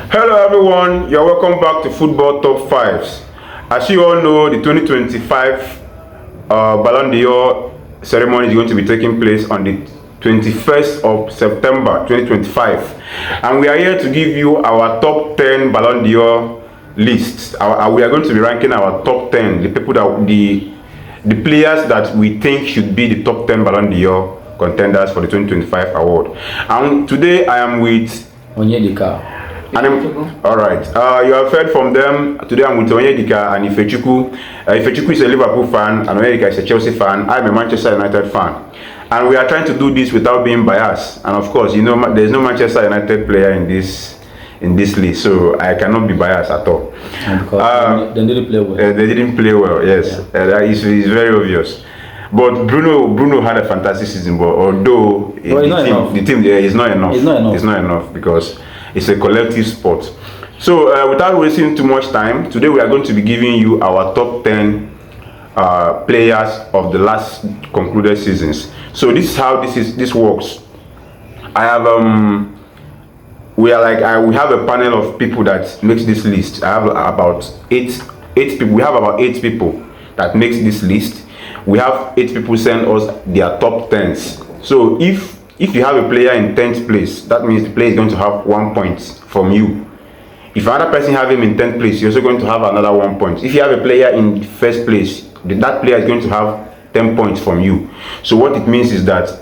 Hello everyone, you're welcome back to Football Top 5s. As you all know, the 2025 Ballon d'Or ceremony is going to be taking place on the 21st of September 2025. And we are here to give you our top 10 Ballon d'Or lists. We are going to be ranking our top 10, the people that the players that we think should be the top 10 Ballon d'Or contenders for the 2025 award. And today I am with Onyedika. Alright, you have heard from them. Today I'm with Onyedika and Ifechukwu. Ifechukwu is a Liverpool fan and Onyedika is a Chelsea fan. I'm a Manchester United fan. And we are trying to do this without being biased. And of course, you know, there's no Manchester United player in this list, so I cannot be biased at all. Because they didn't play well. They didn't play well, yes. Yeah. It's very obvious. But Bruno had a fantastic season, but although the team is not enough. It's not enough because it's a collective sport. So without wasting too much time, today we are going to be giving you our top 10 players of the last concluded seasons. So this is how this works. I have we have a panel of people that makes this list. I have about eight people. We have about 8 people that makes this list. We have 8 people send us their top 10s. So if you have a player in 10th place, that means the player is going to have 1 point from you. If another person have him in 10th place, you're also going to have another 1 point. If you have a player in first place, that player is going to have 10 points from you. So what it means is that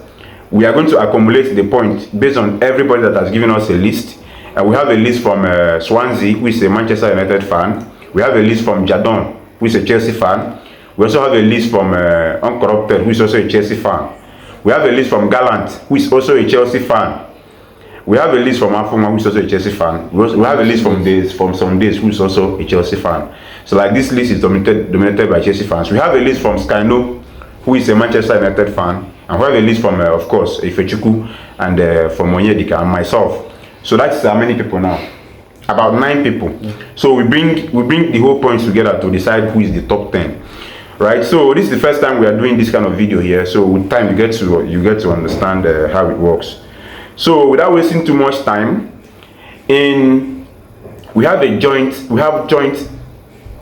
we are going to accumulate the points based on everybody that has given us a list. And we have a list from Swansea, who is a Manchester United fan. We have a list from Jadon, who is a Chelsea fan. We also have a list from Uncorrupted, who is also a Chelsea fan. We have a list from Gallant, who is also a Chelsea fan. We have a list from Afuma, who is also a Chelsea fan. We have a list from Some Days, who is also a Chelsea fan. So like this list is dominated by Chelsea fans. We have a list from Skyno, who is a Manchester United fan. And we have a list from, of course, Ifechukwu and from Onyedika and myself. So that's how many people now? About 9 people. So we bring the whole points together to decide who is the top 10. Right, so this is the first time we are doing this kind of video here. So with time, you get to understand how it works. So without wasting too much time, we have joint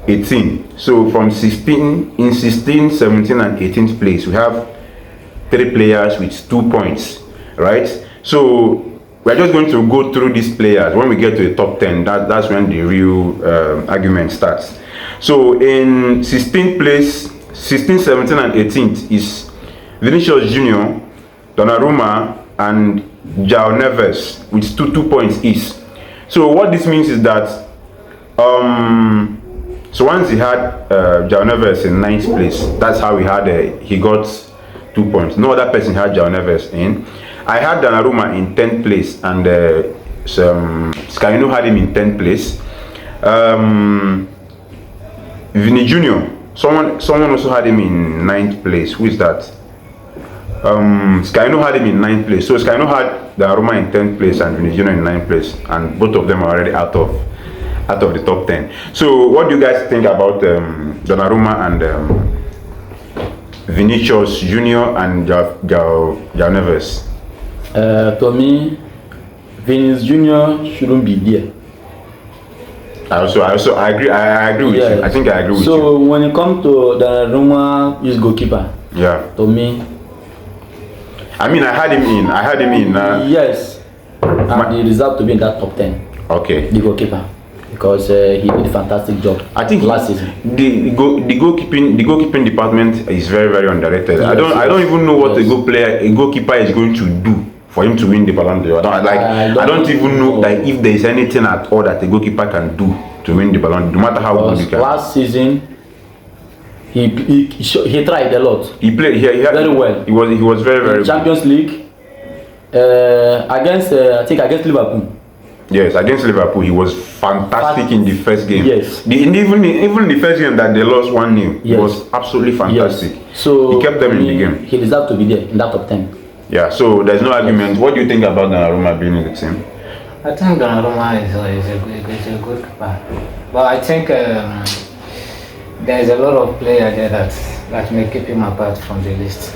18. So from 16, 17, and 18th place, we have 3 players with 2 points. Right, so we are just going to go through these players. When we get to the top 10, that's when the real argument starts. So in 16th place, 16th, 17th, and 18th is Vinicius Junior, Donnarumma, and João Neves with 2 points each. So what this means is that so once he had João Neves in 9th place, that's how he got 2 points. No other person had João Neves in. I had Donnarumma in 10th place, and Skyno had him in 10th place. Vini Junior, someone also had him in 9th place. Who is that? Skyno had him in 9th place. So Skyno had Donnarumma in 10th place and Vini Junior in 9th place, and both of them are already out of the top 10. So what do you guys think about Donnarumma and Vinicius Junior and João Neves? To me, Vinicius Junior shouldn't be there. I agree with you. I think I agree with you. So when it comes to Donnarumma, he's goalkeeper. Yeah. To me. I mean, I had him in. Yes. And he deserved to be in that top 10. Okay. The goalkeeper, because he did a fantastic job. I think last season. The goalkeeping department is very underrated. Yes, I don't even know what a goalkeeper is going to do for him to win the Ballon d'Or. I don't even know that if there is anything at all that a goalkeeper can do to win the Ballon d'Or, no matter how good he can. Last season, he tried a lot. He played very well. He was very good. Champions League against Liverpool. Yes, against Liverpool, he was fantastic in the first game. Yes. Even the first game that they lost 1-0, he was absolutely fantastic. Yes. So he kept them in the game. He deserved to be there in that top 10. Yeah, so there's no argument. What do you think about Donnarumma being in the team? I think Donnarumma is a good keeper. But I think there's a lot of players there that may keep him apart from the list.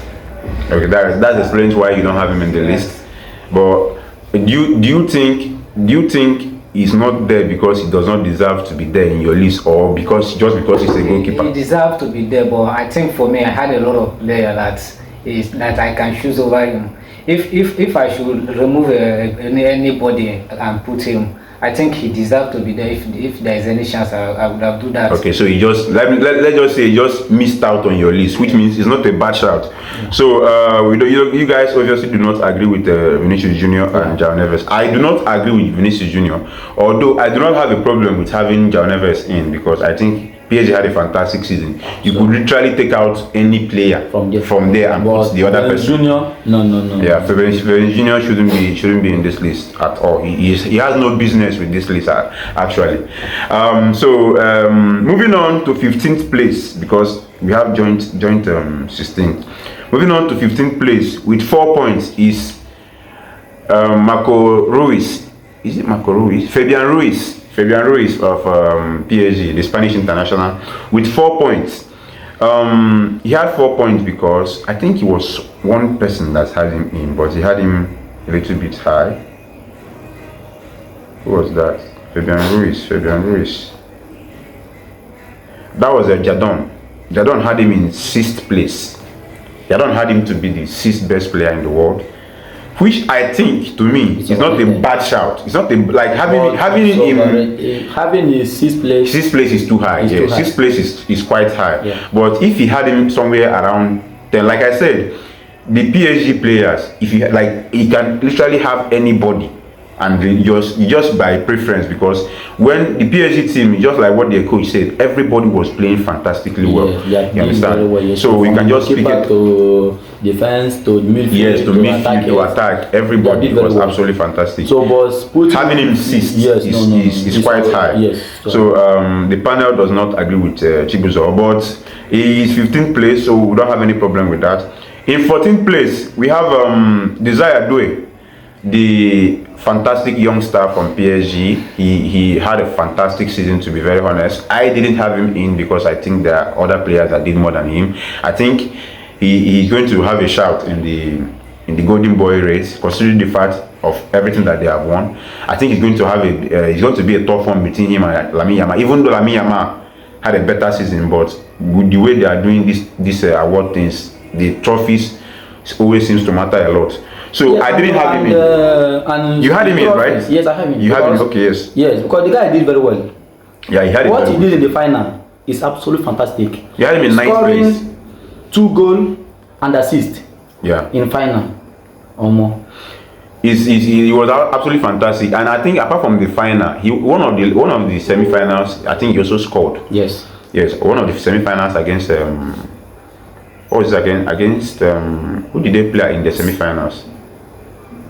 Okay, that explains why you don't have him in the list. But do you think he's not there because he does not deserve to be there in your list, or because he's a goalkeeper? He deserves to be there, but I think for me, I had a lot of players that I can choose over him. If I should remove anybody and put him, I think he deserves to be there. If there is any chance, I would have do that. Okay, so he just let's just say he just missed out on your list, which means it's not a bad shout. Yeah. So you guys obviously do not agree with Vinicius Junior and João Neves. I do not agree with Vinicius Junior, although I do not have a problem with having João Neves in, because I think PSG had a fantastic season. You could literally take out any player from there and put the other person. Junior, no. Yeah, Vinicius Junior shouldn't be in this list at all. He has no business with this list actually. Moving on to 15th place, because we have joint 16th. Moving on to 15th place with 4 points is Marco Ruiz. Is it Marco Ruiz? Fabian Ruiz of PSG, the Spanish international, with 4 points. He had 4 points because I think it was one person that had him in, but he had him a little bit high. Who was that? Fabian Ruiz. That was Jadon. Jadon had him in 6th place. Jadon had him to be the 6th best player in the world, which I think, to me, is not a bad shout. It's not having in 6th place. 6th place is too high. Yeah, 6th place is quite high. Yeah. But if he had him somewhere around 10, like I said, the PSG players, if you he can literally have anybody, and just by preference, because when the PSG team, just like what their coach said, everybody was playing fantastically well. Yeah, you understand? Well, yes. So we can just pick it to defense, to midfield, yes, to attack. Everybody was absolutely fantastic. So having him 6th is quite high. Yes. So the panel does not agree with Chibuzo, but he is 15th place, so we don't have any problem with that. In 14th place, we have Desire Doué, the fantastic young star from PSG. He had a fantastic season, to be very honest. I didn't have him in because I think there are other players that did more than him. I think he's going to have a shout in the Golden Boy race, considering the fact of everything that they have won. I think he's going to have he's going to be a tough one between him and Lamine Yamal. Even though Lamine Yamal had a better season, but with the way they are doing this award things, the trophies always seems to matter a lot. So yes, I didn't have him in. And you had him in, right? Yes, I have him. You had him, okay, yes. Yes, because the guy did very well. Yeah, he had what he did in the final is absolutely fantastic. You had him in 9th place. 2 goals and assist. Yeah. In final, or more. He was absolutely fantastic, and I think apart from the final, one of the semi-finals, I think he also scored. Yes. Yes, one of the semi-finals against what was it against who did they play in the semi-finals?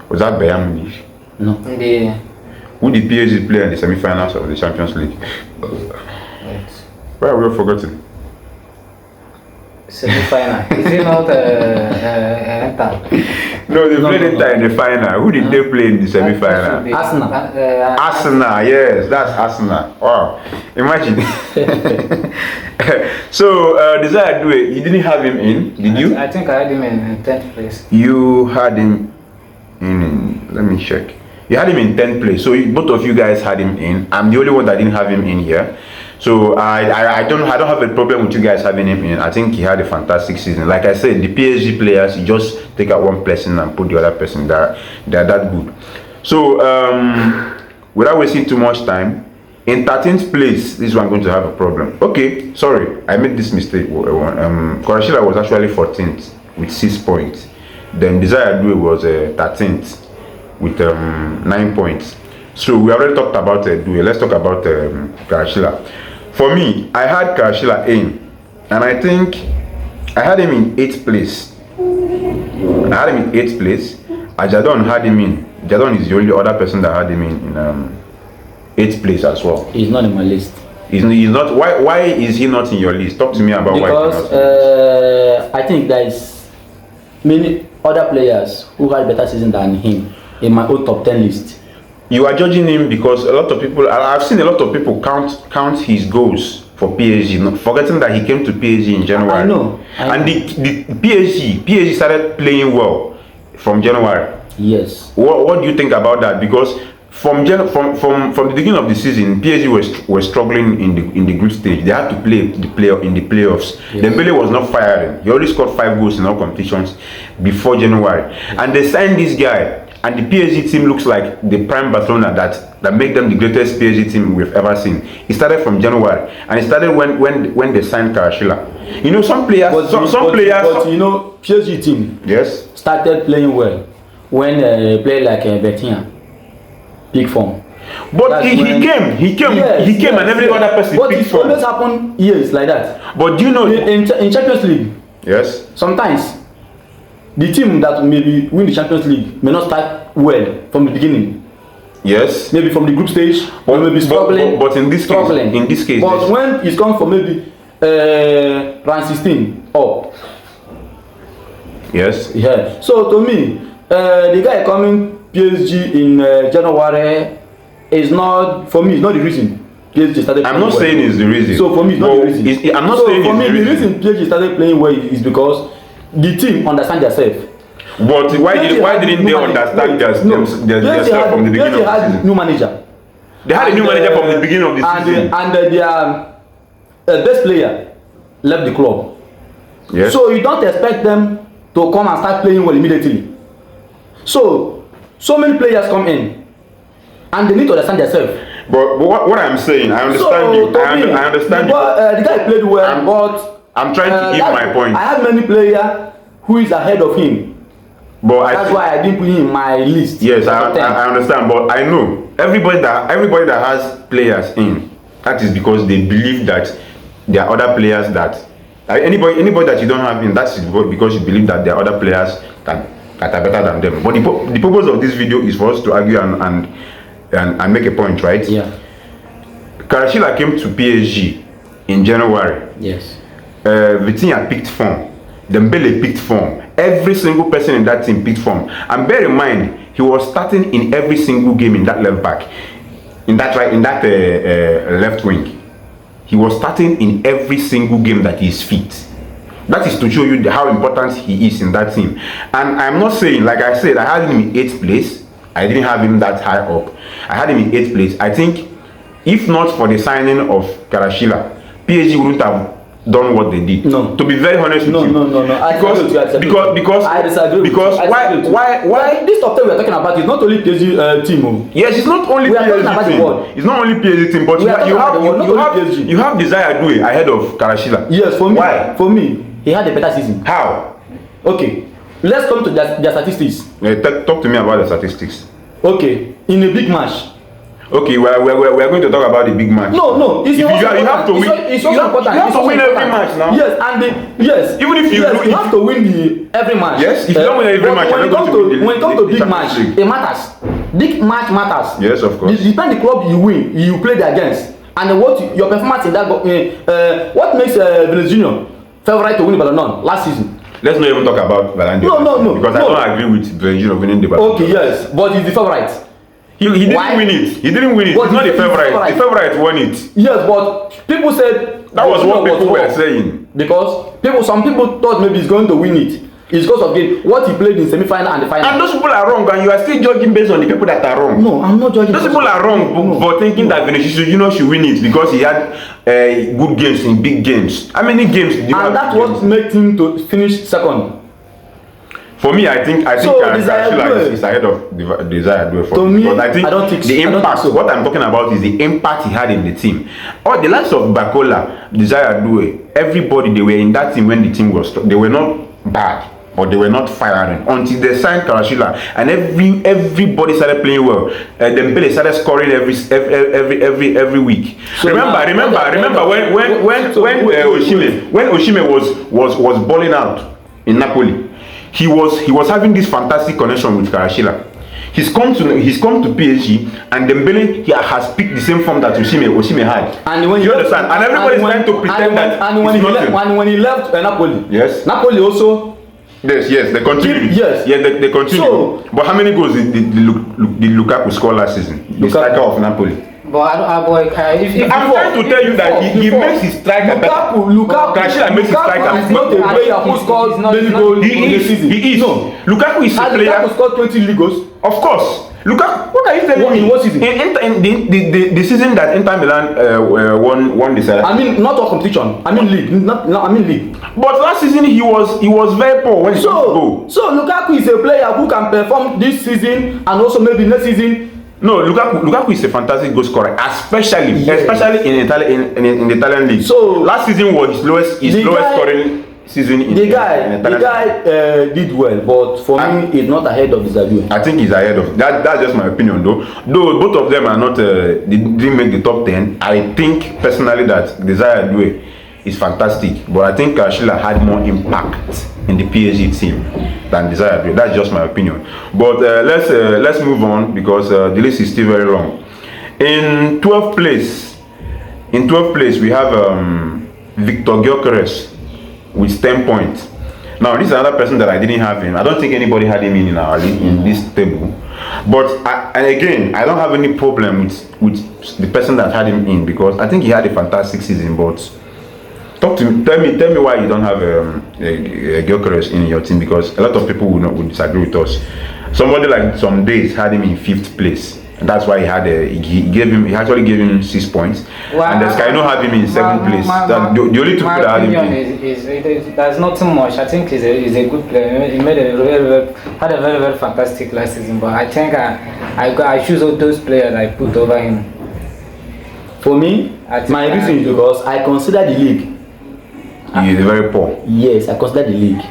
Was that Bayern Munich? No. Who did PSG play in the semi-finals of the Champions League? Why have we forgotten? Semi-final. Is it not Inter? No, they played Inter in the final. Who did they play in the semi-final? Arsenal. Arsenal, yes, that's Arsenal. Wow, imagine. So, Desire Doué, you didn't have him in, did you? I think I had him in 10th place. You had him in, let me check. You had him in 10th place, so both of you guys had him in. I'm the only one that didn't have him in here. So I don't have a problem with you guys having him in. I think he had a fantastic season. Like I said, the PSG players, you just take out one person and put the other person there. They're that good. So without wasting too much time, in 13th place, this one going to have a problem. Okay, sorry, I made this mistake. Kvaratskhelia was actually 14th with 6 points. Then Desire Doué was 13th with 9 points. So we already talked about Doué. Let's talk about Kvaratskhelia. For me, I had Kvaratskhelia in, and I think I had him in 8th place. Jadon had him in. Jadon is the only other person that had him in 8th place as well. He's not in my list. He's not. Why is he not in your list? Talk to me about why. Because I think there is many other players who had better season than him in my own top 10 list. You are judging him because a lot of people, I've seen a lot of people count his goals for PSG, forgetting that he came to PSG in January. I know. The PSG started playing well from January. Yes. What do you think about that? Because from the beginning of the season, PSG were struggling in the group stage. They had to play in the playoffs. Yes. Dembele was not firing. He only scored 5 goals in all competitions before January, and they signed this guy. And the PSG team looks like the prime Barcelona that make them the greatest PSG team we've ever seen. It started from January, and it started when they signed Karashila. You know, some players, but you know, PSG team started playing well when they played like Betia, big form. But he came, and every other person. But it always happen years like that. But do you know in Champions League? Yes. Sometimes the team that maybe win the Champions League may not start well from the beginning. Yes. Maybe from the group stage, or maybe struggling. But in this case, but when it's come from maybe round 16 up. Yes. Yeah. So to me, the guy coming PSG in January is not, for me, it's not the reason PSG started. I'm not saying it's the reason. So for me, it's not the reason. I'm not saying for me, the reason PSG started playing well is because the team understand themselves. But why didn't they understand themselves from the beginning of the season? They had new manager. They had a new manager from the beginning of the season. Their best player left the club. Yes. So you don't expect them to come and start playing well immediately. So many players come in, and they need to understand themselves. But what I'm saying, I understand you. I understand you. The guy played well, but I'm trying to give my point. I have many players who is ahead of him. But that's why I didn't put him in my list. Yes, I understand, but I know everybody that has players in, that is because they believe that there are other players that anybody that you don't have in, that's because you believe that there are other players that are better than them. But the purpose of this video is for us to argue and make a point, right? Yeah. Karashila came to PSG in January. Yes. Vitinha picked form. Dembele picked form. Every single person in that team picked form. And bear in mind, he was starting in every single game in that left back, in that left wing. He was starting in every single game that he is fit. That is to show you how important he is in that team. And I'm not saying, like I said, I had him in 8th place. I didn't have him that high up. I had him in 8th place. I think if not for the signing of Karashila, PSG wouldn't have done what they did. No. To be very honest with you. No. Because I disagree. Because why this top 10 we are talking about is not only PSG team. Yes, it's not only PSG team. It's not only PSG team, but you have Desire Doué ahead of Karashila. Yes, for me. Why? For me, he had a better season. How? Okay, let's come to their statistics. Talk to me about the statistics. Okay, in a big match. Okay, we're going to talk about the big match. No. You have to win. It's also important. You have to win every match now. Yes, and even if you have to win every match. Yes, if you don't win every match, when it comes to big match, it matters. Big match matters. Yes, of course. Depend the club you win, you play against, and what your performance in that. What makes Vinicius Junior favorite to win the Ballon last season? Let's not even talk about Ballon. No. Because I don't agree with Vinicius Junior winning the Ballon. Okay, yes, but he's the favorite. He didn't win it. He didn't win it. He's not the favorite. The favorite won it. Yes, but people said that was what people were saying. Because some people thought maybe he's going to win it. It's because of what he played in semi-final and the final. And those people are wrong, and you are still judging based on the people that are wrong. No, I'm not judging. Those people are wrong for thinking that Vinicius Junior should win it because he had good games in big games. How many games did you have? And that's what made him to finish second. For me, I think Karashila is ahead of Desire Doué for me. But I think the impact. What I'm talking about is the impact he had in the team. Or the likes of Bakola, Desire Doué, everybody, they were in that team when the team was. They were not bad, but they were not firing until they signed Karashila, and everybody started playing well. Dembele started scoring every week. So remember when Osimhen was balling out in Napoli. He was having this fantastic connection with Karashila. He's come to PSG, and Dembele has picked the same form that Osimhen had. And when you understand, and everybody is trying to pretend that and when he left Napoli, yes, Napoli also. Yes, they continue. They continue. So, but how many goals did Lukaku score last season? The striker of Napoli. But I'm trying to tell you that he makes his striker better. Lukaku makes his striker. Is not a player who scores many goals in the season. He is. No. Lukaku is a player. Lukaku scored 20 league goals. Of course. Lukaku, what are you telling me? In what season? In the season that Inter Milan won the Serie A. I mean, not all competition. I mean league. I mean league. But last season he was very poor when he got to go. So Lukaku is a player who can perform this season and also maybe next season. No, Lukaku is a fantastic goal scorer, especially in the Italian league. So last season was his lowest scoring season in the guy did well, but for me he's not ahead of Desire. I think he's ahead of that. That's just my opinion, though both of them are not they didn't make the top 10. I think personally that Desire is fantastic, but I think Sheila had more impact in the PSG team than Desire. That's just my opinion. But let's move on, because the list is still very long. In 12th place we have Victor Gyökeres with 10 points. Now this is another person that I didn't have him. I don't think anybody had him in our league, in this table. But and again, I don't have any problem with the person that had him in, because I think he had a fantastic season. But talk to me, tell me why you don't have a Gyökeres in your team, because a lot of people would disagree with us. Somebody like some days had him in 5th place. And that's why he actually gave him 6 points. Well, and the Skyno had him in 7th place. The only two people that had him in. There's not too much. I think he's a good player. He made had a very, very fantastic last season. But I think I choose all those players I put over him. For me, my reason is because I consider the league. He is very poor. Yes, I consider the league,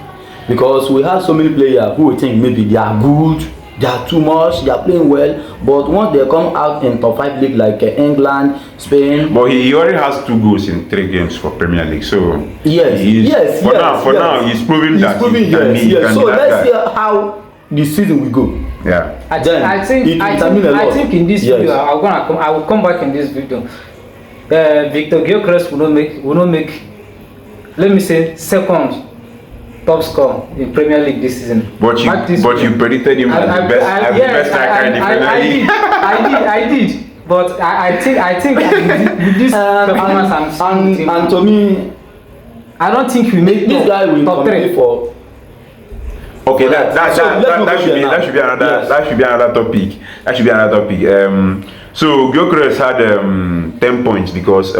because we have so many players who we think maybe they are good. They are too much, they are playing well, but once they come out in top 5 league like England, Spain. But he already has 2 goals in 3 games for Premier League, so yes. For now, he's proving that he can so let's see how the season will go. Yeah. I think in this video, I will come back in this video. Victor Gyökeres will not make, let me say, second top scorer in Premier League this season. But you predicted him as the best striker in the Premier League. I did. But I think with this performance and to me, I don't think we make this guy will top 3 for. Okay, that should be another topic. That should be another topic. So Gyökeres had 10 points because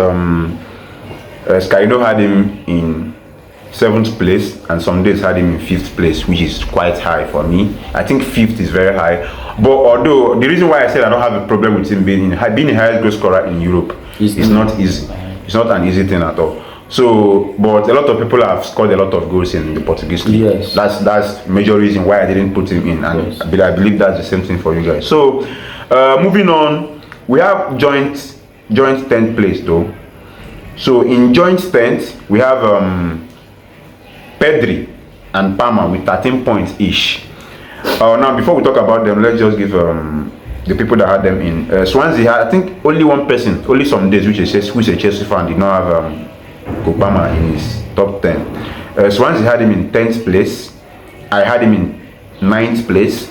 Skyno had him in 7th place, and some days had him in 5th place, which is quite high for me. I think 5th is very high. But although the reason why I said I don't have a problem with him being the highest goal scorer in Europe is not easy. It's not an easy thing at all. So, but a lot of people have scored a lot of goals in the Portuguese league. Yes. That's major reason why I didn't put him in, and yes. I believe that's the same thing for you guys. So, moving on, we have joint 10th place though. So in joint 10th, we have Pedri and Palmer with 13 points each. Now, before we talk about them, let's just give the people that had them in. Swansea had, I think, only one person, only some days, who's a Chelsea fan, did not have Palmer in his top 10. Swansea had him in 10th place. I had him in 9th place.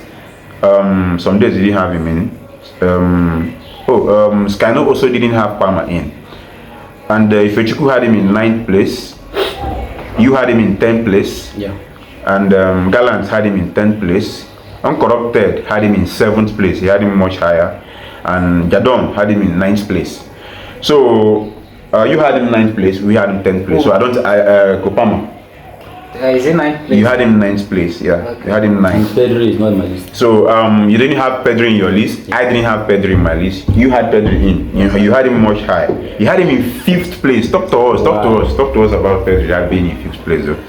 Some days didn't have him in. Skyno also didn't have Palmer in. And Ifechuku had him in 9th place. You had him in 10th place. Yeah. And Gallant had him in 10th place. Uncorrupted had him in 7th place. He had him much higher. And Jadon had him in 9th place. So you had him 9th place. We had him 10th place. Oh. So I don't. Kopama. Is it 9th place? You had him 9th place. Yeah. Okay. You had him 9th. Pedri is not in my list. So you didn't have Pedri in your list. Yeah. I didn't have Pedri in my list. You had Pedri in. You had him much high. You had him in 5th place. Talk to us. Wow. Talk to us about Pedri being in 5th place though.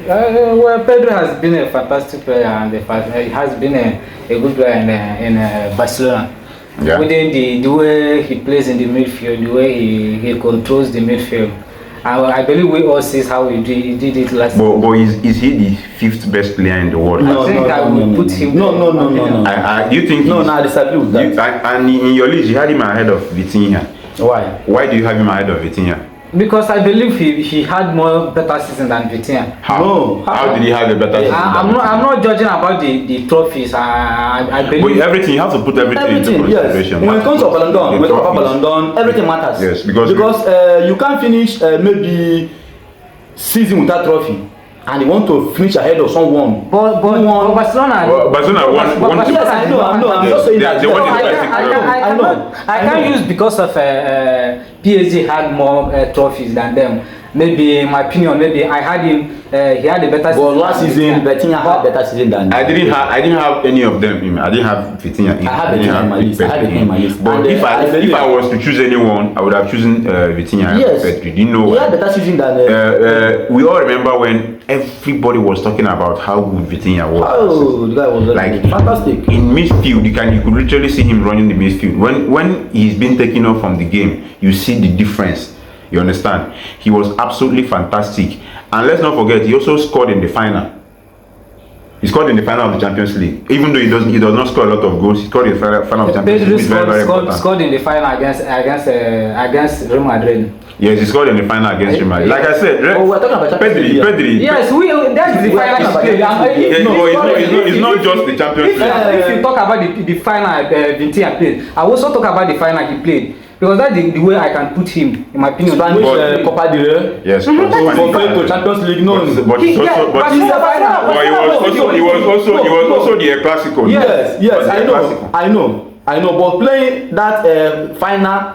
Well, Pedro has been a fantastic player, and he has been a good player in Barcelona. Yeah. Within the way he plays in the midfield, the way he controls the midfield. I believe we all see how he did it last year. But is he the 5th best player in the world? I think I would put him. No. You think? No, I disagree with that. And in your list, you had him ahead of Vitinha. Why? Why do you have him ahead of Vitinha? Because I believe he had more better season than Vitinha. How did he have a better season? I'm not judging about the trophies. I believe. But everything, you have to put everything into consideration. Yes. When it comes to Ballon d'Or, everything matters. Yes, because you can't finish maybe season without trophy. and they want to finish ahead of someone. But Barcelona won. Yes, I know. I'm just saying that. I can't use because of PSG had more trophies than them. Maybe in my opinion, maybe I had him. He had a better. But last season, Vitinha had better season than. I didn't have any of them. I didn't have Vitinha. I had Vitinha in my list. But if I was to choose anyone, I would have chosen Vitinha. Yes. Pedri. You know, he had better season than. We all remember when everybody was talking about how good Vitinha was. Oh, the guy was like fantastic. In midfield, you could literally see him running the midfield. When he's been taken off from the game, you see the difference. You understand? He was absolutely fantastic. And let's not forget, he also scored in the final. He scored in the final of the Champions League. Even though he does not score a lot of goals, he scored in the final of the Champions League. Pedro scored in the final against Real Madrid. Yes, he scored in the final against Real Madrid. Like I said, we're talking about Pedri. Yes, that's the final he played. It's not just the Champions League. If you talk about the final Vitinha played, I also talk about the final he played. Because that's the way I can put him, in my opinion. Spanish Copa del Rey. Yes. For playing to Champions League, no. But he was also the Clasico. Yes, I know. But playing that final,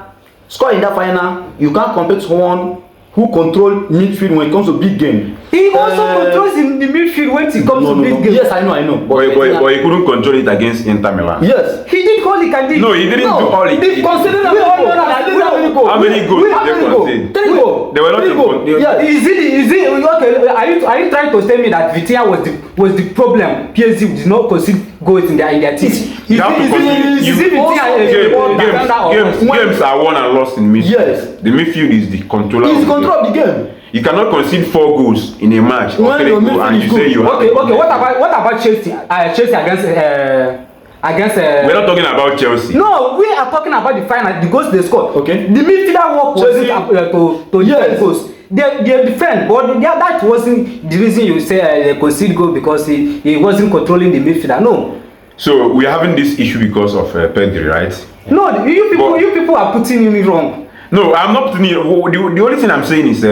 scoring that final, you can't compare to someone who control midfield when it comes to big game. He also controls in the midfield when it comes to big game. Yes, I know. But he couldn't control it against Inter Milan. Yes. He did all he can do. No, he didn't do all he did. Consider how many goals did they concede? 3 goals. They were not in. Yeah. Is it okay? Are you trying to tell me that Vitinha was the problem? PSG did not concede goals in their team. Games are won and lost in midfield. Yes. The midfield is the controller. He's the control of the game. You cannot concede 4 goals in a match or 3 goals and you say you have. Okay. What about Chelsea? Chelsea against. We're not talking about Chelsea. No, we are talking about the final. The goals they scored. Okay. The midfielder work wasn't to defend goals. They defend, but that wasn't the reason you say they concede goal because he wasn't controlling the midfielder. No. So we're having this issue because of Pedri, right? No, you people are putting him wrong. No, I'm not putting it. The only thing I'm saying is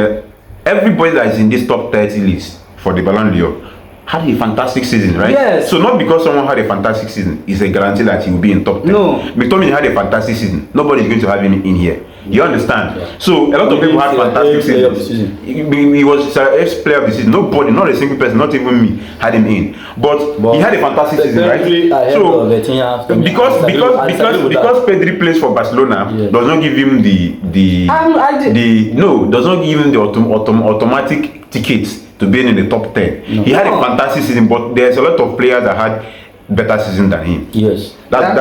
everybody that is in this top 30 list for the Ballon d'Or had a fantastic season, right? Yes. So not because someone had a fantastic season is a guarantee that he will be in top 10. No. McTominay had a fantastic season. Nobody is going to have him in here. You understand? Yeah. So a lot of people had fantastic seasons. He was player of the season. Nobody, not a single person, not even me, had him in. But he had a fantastic season, right? So because Pedri plays for Barcelona, does not give him does not give him the automatic tickets to being in the top 10. No. He had a fantastic season, but there's a lot of players that had better season than him. Yes. That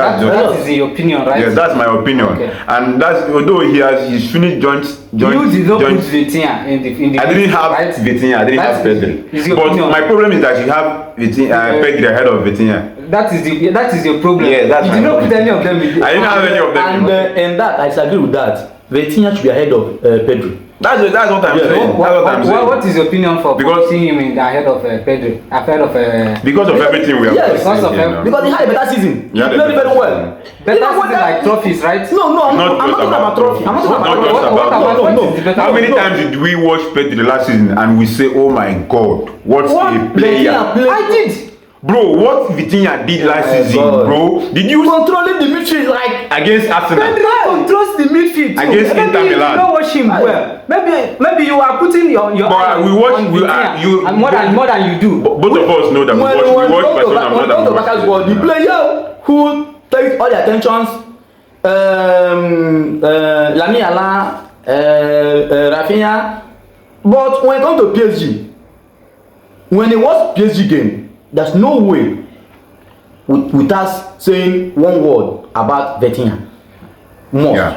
is your opinion, right? Yes, that's my opinion. Okay. And that's although he's finished joint. You did not put Vitinha in the I didn't have Vitinha, I didn't have Pedri. But my problem is that you have Pedri ahead of Vitinha. That is your problem. Yeah, that's you did not put any of them. I didn't have any of them. And in that I disagree with that. Vitinha should be ahead of Pedri. That's what I'm saying. What is your opinion for putting him ahead of Pedri? Because of everything we have. Yes, because he had a better season. He played very well. Better season like trophies, right? No, I'm not talking about trophy. I'm not talking about trophy. How many times did we watch Pedri last season and we say, "Oh my God, what a player!" I did. Bro, what Vitinha did last season, bro? Did you controlling the midfield like against Arsenal? Pedri controls the midfield too. Against Inter Milan. You don't watch him well. Maybe you are putting your but we watch and more than you do. Both of us know that we watch Barcelona more than we watch. The player who takes all the attentions, Lamine Yamal, Rafinha, but when it comes to PSG, when it was PSG game. There's no way with us saying one word about Vitinha.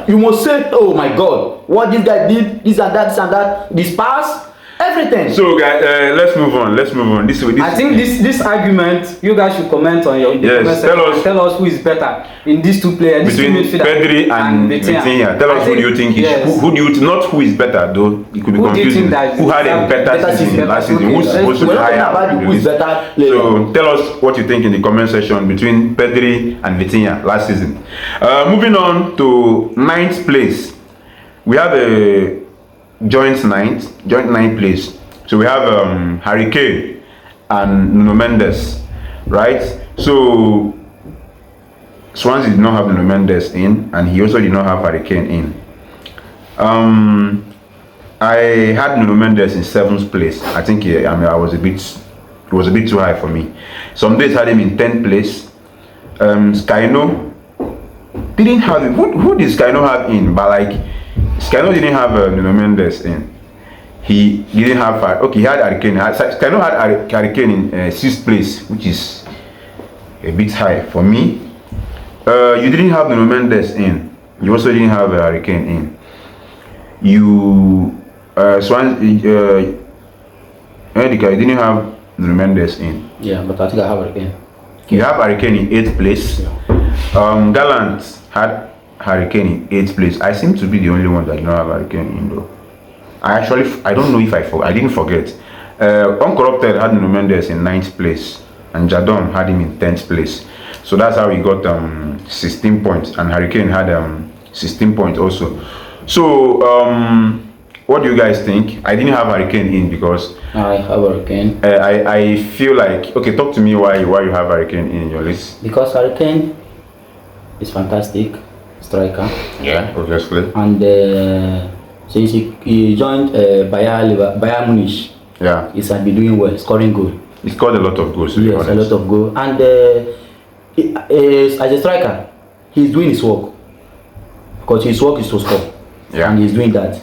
You must say, oh my God, what this guy did, this and that, this pass, everything. So guys, let's move on. I think this argument, you guys should comment on your tell us who is better in these two players. Between Pedri and Vitinha. Tell us who do you think is who do you not who is better though? It could be confusing. Who had a better season last season? Who's supposed to be higher? Who is better? So tell us what you think in the comment section between Pedri and Vitinha last season. Moving on to 9th place. We have a joint ninth place. So we have Harry Kane and Nuno Mendes, right? So Swansea did not have Nuno Mendes in, and he also did not have Harry Kane in. I had Nuno Mendes in 7th place. I think it was a bit too high for me. Some days had him in 10th place. Skyno didn't have him. Who did Skyno have in? But like Skyno didn't have Nuno Mendes in. He didn't have he had Harry Kane. Skyno had Harry Kane in 6th place, which is a bit high for me. You didn't have Nuno Mendes in. You also didn't have Harry Kane in. You Swansea you didn't have Nuno Mendes in. Yeah, but I think I have Harry Kane. You have Harry Kane in 8th place. Yeah. Gallant had Harry Kane in 8th place. I seem to be the only one that did not have Harry Kane in though. I don't know if I didn't forget. Uncorrupted had Nuno Mendes in 9th place, and Jadon had him in 10th place. So that's how he got 16 points, and Harry Kane had 16 points also. So what do you guys think? I didn't have Harry Kane in because I have Harry Kane. I feel like, okay, talk to me why you have Harry Kane in your list. Because Harry Kane is fantastic striker. Yeah, obviously. And since he joined Bayern Munich, yeah, he's been doing well, scoring goal. He scored a lot of goals. Yes, a lot of goals. And as a striker, he's doing his work because his work is to score. Yeah, and he's doing that.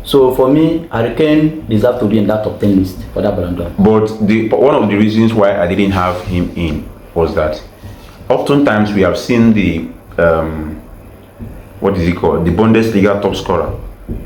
So for me, Harry Kane deserves to be in that top 10 list for that Ballon d'Or. But one of the reasons why I didn't have him in was that oftentimes we have seen the what is it called? The Bundesliga top scorer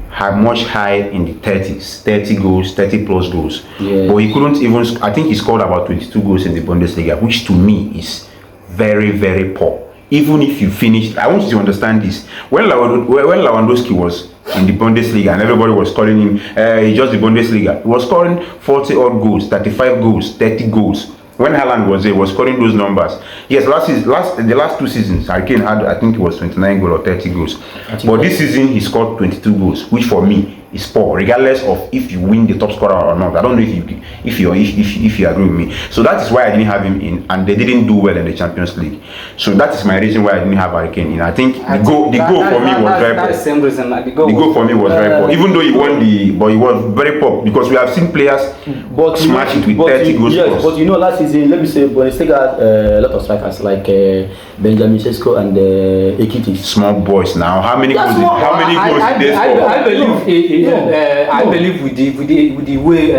had much high in the 30s, 30 goals, 30 plus goals. Yes. But he couldn't even. I think he scored about 22 goals in the Bundesliga, which to me is very, very poor. Even if you finish, I want you to understand this. When Lewandowski was in the Bundesliga and everybody was calling him, he's just the Bundesliga. He was scoring 40 odd goals, 35 goals, 30 goals. When Haaland was there, he was scoring those numbers. Yes, the last 2 seasons, Harry Kane had, I think it was 29 goals or 30 goals. But this season, he scored 22 goals, which for me is poor, regardless of if you win the top scorer or not. I don't know if you agree with me. So that is why I didn't have him in, and they didn't do well in the Champions League. So that is my reason why I didn't have Harry Kane in. I think the goal for me was very poor. That's the same reason. The goal for me was very poor. Even though he won but he was very poor because we have seen players smash it with 30 goals. Yes, but you know, last season, let me say, Bundesliga had a lot of strikers like Benjamin Sesko and Ekiti. Small boys now. How many goals did they score? I believe with the way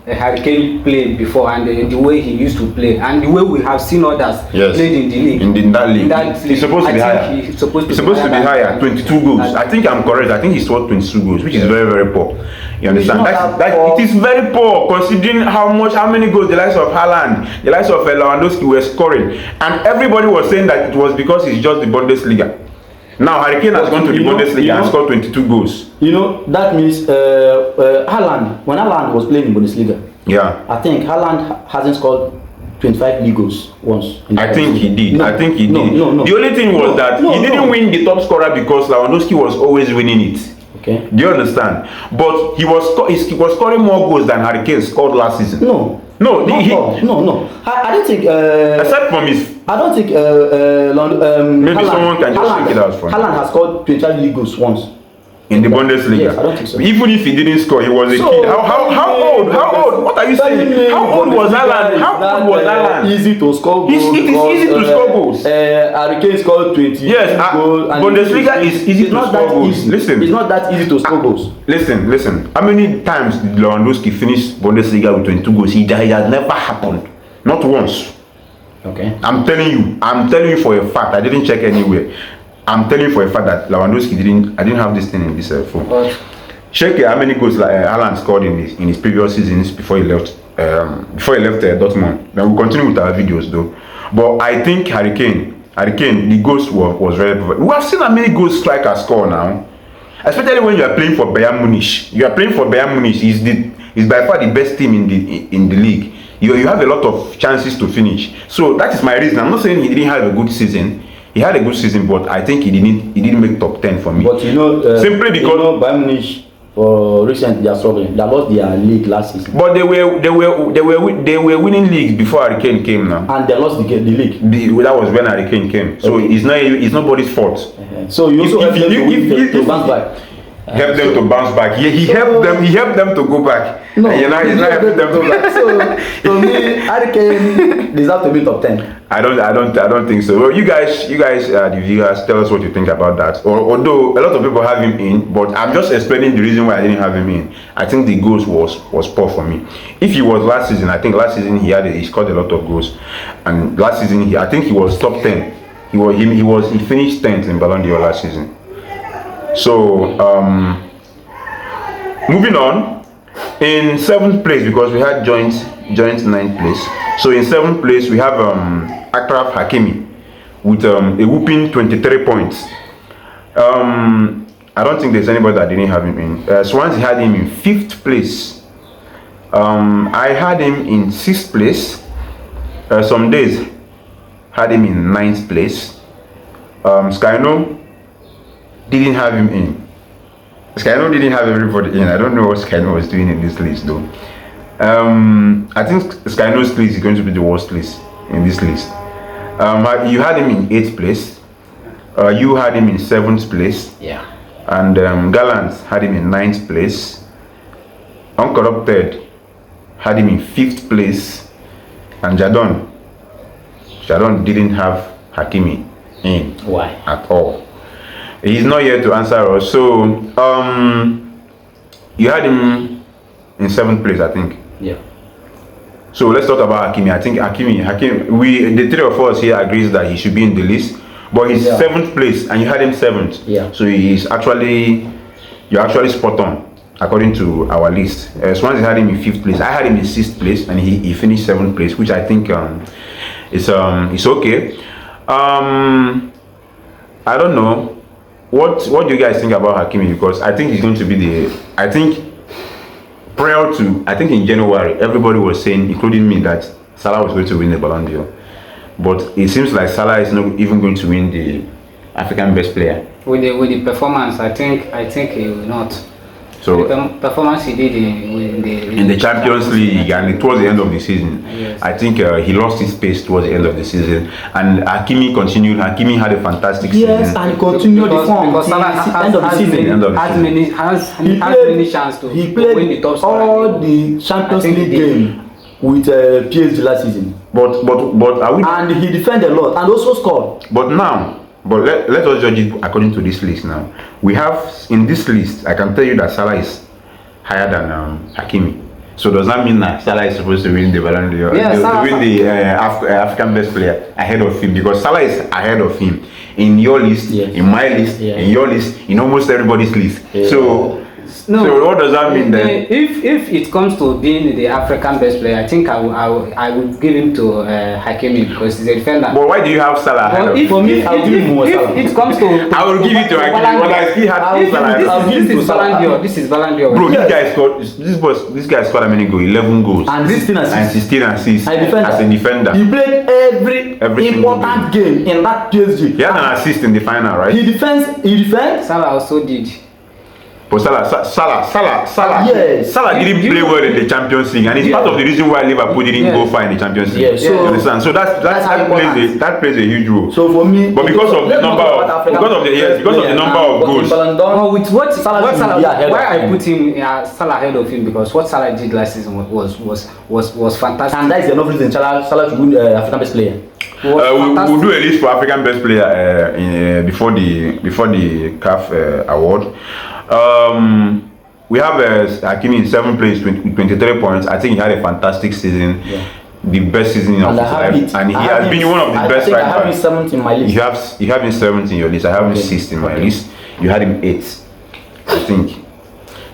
Harry Kane played before and the way he used to play and the way we have seen others played in the league. In that league. He's supposed to be higher. He's supposed to be higher. 22 goals. I think I'm correct. I think he scored 22 goals, which is very, very poor. You understand? It is very poor considering how many goals the likes of Haaland, the likes of Lewandowski were scoring, and everybody was saying that it was because it's just the Bundesliga. Now Harry Kane has gone to the Bundesliga and scored 22 goals. You know, that means Haaland, when Haaland was playing in Bundesliga, yeah, I think Haaland hasn't scored 25 league goals once. I think he did. No, no. The only thing was that he didn't win the top scorer because Lewandowski was always winning it. Okay. Do you understand? But he was scoring more goals than Harry Kane scored last season. No. I don't think. Except from his. I don't think. Maybe Haaland, someone can just check it out for him. Haaland has scored 25 league goals once. In the Bundesliga? Yes, I don't think so. Even if he didn't score, he was a kid. How old? What are you saying? How old was Haaland? Easy to score goals. It is easy to score goals. Harry Kane scored 20 goals. Bundesliga is easy to score goals. Listen. It's not that easy to score goals. Listen. How many times did Lewandowski finish Bundesliga with 22 goals? It has never happened. Not once. Okay. I'm telling you for a fact. I didn't check anywhere. I'm telling you for a fact that Lewandowski I didn't have this thing in this phone. Check how many goals Haaland scored in his previous seasons before he left Dortmund. Then we'll continue with our videos though. But I think Harry Kane, the goals was very perfect. We have seen how many goals strikers score now. Especially when you are playing for Bayern Munich. Is by far the best team in the league. You have a lot of chances to finish. So that is my reason. I'm not saying he didn't have a good season. He had a good season, but I think he didn't make top 10 for me. But simply because Bayern Munich For recent, they are struggling. They lost their league last season. But they were winning leagues before Hurricane came now. And they lost the league. That was when Hurricane came. So okay. It's nobody's fault. So you also help them to bounce back. Help them to bounce back. He helped them. He helped them to go back. No, he's not helping them to go back. So to me, Hurricane deserve to be top 10. I don't think so. Well, you guys, the viewers, tell us what you think about that. Although a lot of people have him in, but I'm just explaining the reason why I didn't have him in. I think the goals was poor for me. If he was last season, I think last season he scored a lot of goals, and last season I think he was top 10. He finished 10th in Ballon d'Or last season. So moving on, in 7th place, because we had joint 9th place. So in 7th place we have Achraf Hakimi with a whooping 23 points. I don't think there's anybody that didn't have him in. Swansea had him in 5th place. I had him in 6th place. Some days had him in 9th place. Skyno didn't have him in. Skyno didn't have everybody in. I don't know what Skyno was doing in this list though. I think Skyno's place is going to be the worst place in this list. You had him in 8th place. You had him in 7th place. Yeah. And Gallant had him in 9th place. Uncorrupted had him in 5th place. And Jadon didn't have Hakimi in. Why? At all. He's not here to answer us. So you had him in 7th place, I think. Yeah. So let's talk about Hakimi. I think Hakimi, the three of us here agrees that he should be in the list. But he's 7th place and you had him 7th. Yeah. So you're actually spot on according to our list. Swansea had him in 5th place. I had him in 6th place and he finished 7th place, which I think is okay. I don't know. What do you guys think about Hakimi? Because I think he's going to be prior to, I think in January, everybody was saying, including me, that Salah was going to win the Ballon d'Or. But it seems like Salah is not even going to win the African Best Player. With the performance, I think he will not. So the performance he did in the Champions League and towards the end of the season, yes. I think he lost his pace towards the end of the season. And Hakimi continued. Hakimi had a fantastic season. Yes, and continued the form because Salah has many chances to win the top scorer. All the Champions League game with PSG last season. But are we? And he defended a lot and also scored. But let us judge it according to this list now. We have in this list, I can tell you that Salah is higher than Hakimi. So does that mean that Salah is supposed to win the Ballon d'Or? Yeah, to win the African Best Player ahead of him? Because Salah is ahead of him in your list, in my list, in your list, in almost everybody's list. Yeah. So what does that mean then? If it comes to being the African Best Player, I think I would give him to Hakimi because he's a defender. But why do you have Salah ahead of him? For me, I'll give him more Salah. If it comes to I will give it to Hakimi, but I still have Salah. This is Ballon d'Or. Bro, this guy scored how many goals? 11 goals. And 16 assists. As a defender. He played every important game in that PSG. He had an assist in the final, right? He defends. Salah also did. But Salah yes. Salah didn't play well in the Champions League, and it's part of the reason why Liverpool didn't go far in the Champions League. Yeah, so, you understand? So that plays a huge role. So for me, but because of the number of goals. With what Salah, why I put him Salah ahead of him, because what Salah did last season was fantastic. And that is enough reason Salah to win African Best Player. We'll do a list for African Best Player before the CAF award. We have Hakimi in 7th place with 23 points. I think he had a fantastic season, the best season of his life, and he has been one of the best right now. I have him 7th in my list. You have him 7th in your list. I have him 6th in my list. You had him 8th, I think.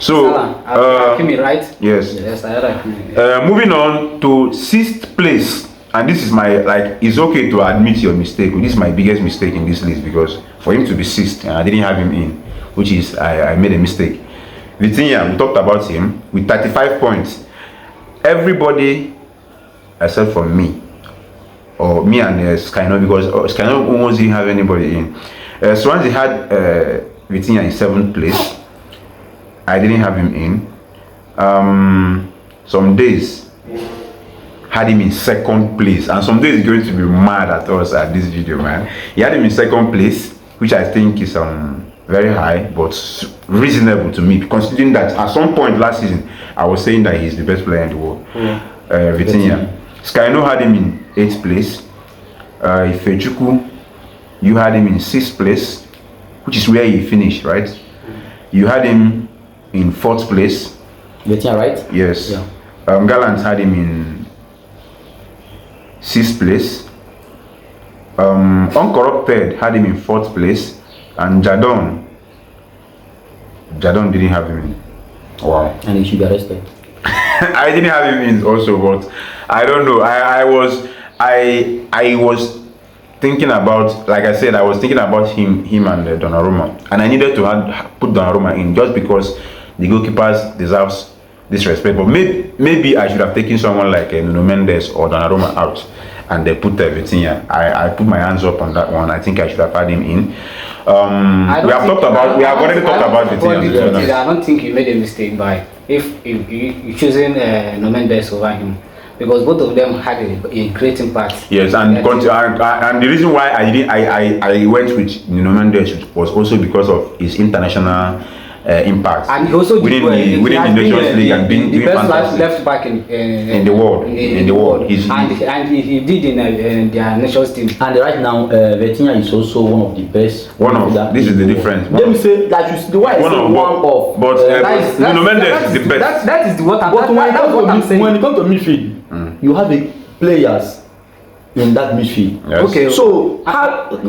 So Hakimi, right? Yes. Yes, I had Hakimi. Moving on to 6th place, and this is my it's okay to admit your mistake. This is my biggest mistake in this list, because for him to be 6th, I didn't have him in, which is I made a mistake. Vitinha, we talked about him with 35 points. Everybody except for me, or me and Skyno, because Skyno almost didn't have anybody in. Swansea had Vitinha in 7th place. I didn't have him in. Some days had him in second place, and some days he's going to be mad at us at this video, man. He had him in second place, which I think is very high, but reasonable to me, considering that at some point last season I was saying that he's the best player in the world. Vitinha. Skyno had him in 8th place. Ifechuku, you had him in 6th place, which is where he finished, right? You had him in 4th place. Vitinha, right? Yes. Yeah. Gallant had him in 6th place. Uncorrupted had him in 4th place, and Jadon didn't have him in. Wow. And he should be arrested. I didn't have him in also, but I don't know. I was thinking about, like I said, I was thinking about him and Donnarumma, and I needed to put Donnarumma in just because the goalkeepers deserves this respect. But maybe I should have taken someone like Nuno Mendes or Donnarumma out, and they put Vitinha. I put my hands up on that one. I think I should have had him in. We have already talked about Vitinha. I don't think you made a mistake by if you choosing Nuno Mendes over him, because both of them had a great impact. Yes, and the reason why I went with Nuno Mendes was also because of his international impact, and he also winning the Nations League and being the best fantastic left back in the world. In the world, and he did in their nations team. And right now, Vitinha is also one of the best. This is the difference. Let me say that the why I say one of. But Nuno Mendes is the best. That is what I'm. But when it comes to midfield, you have the players in that midfield. Yes. Okay. So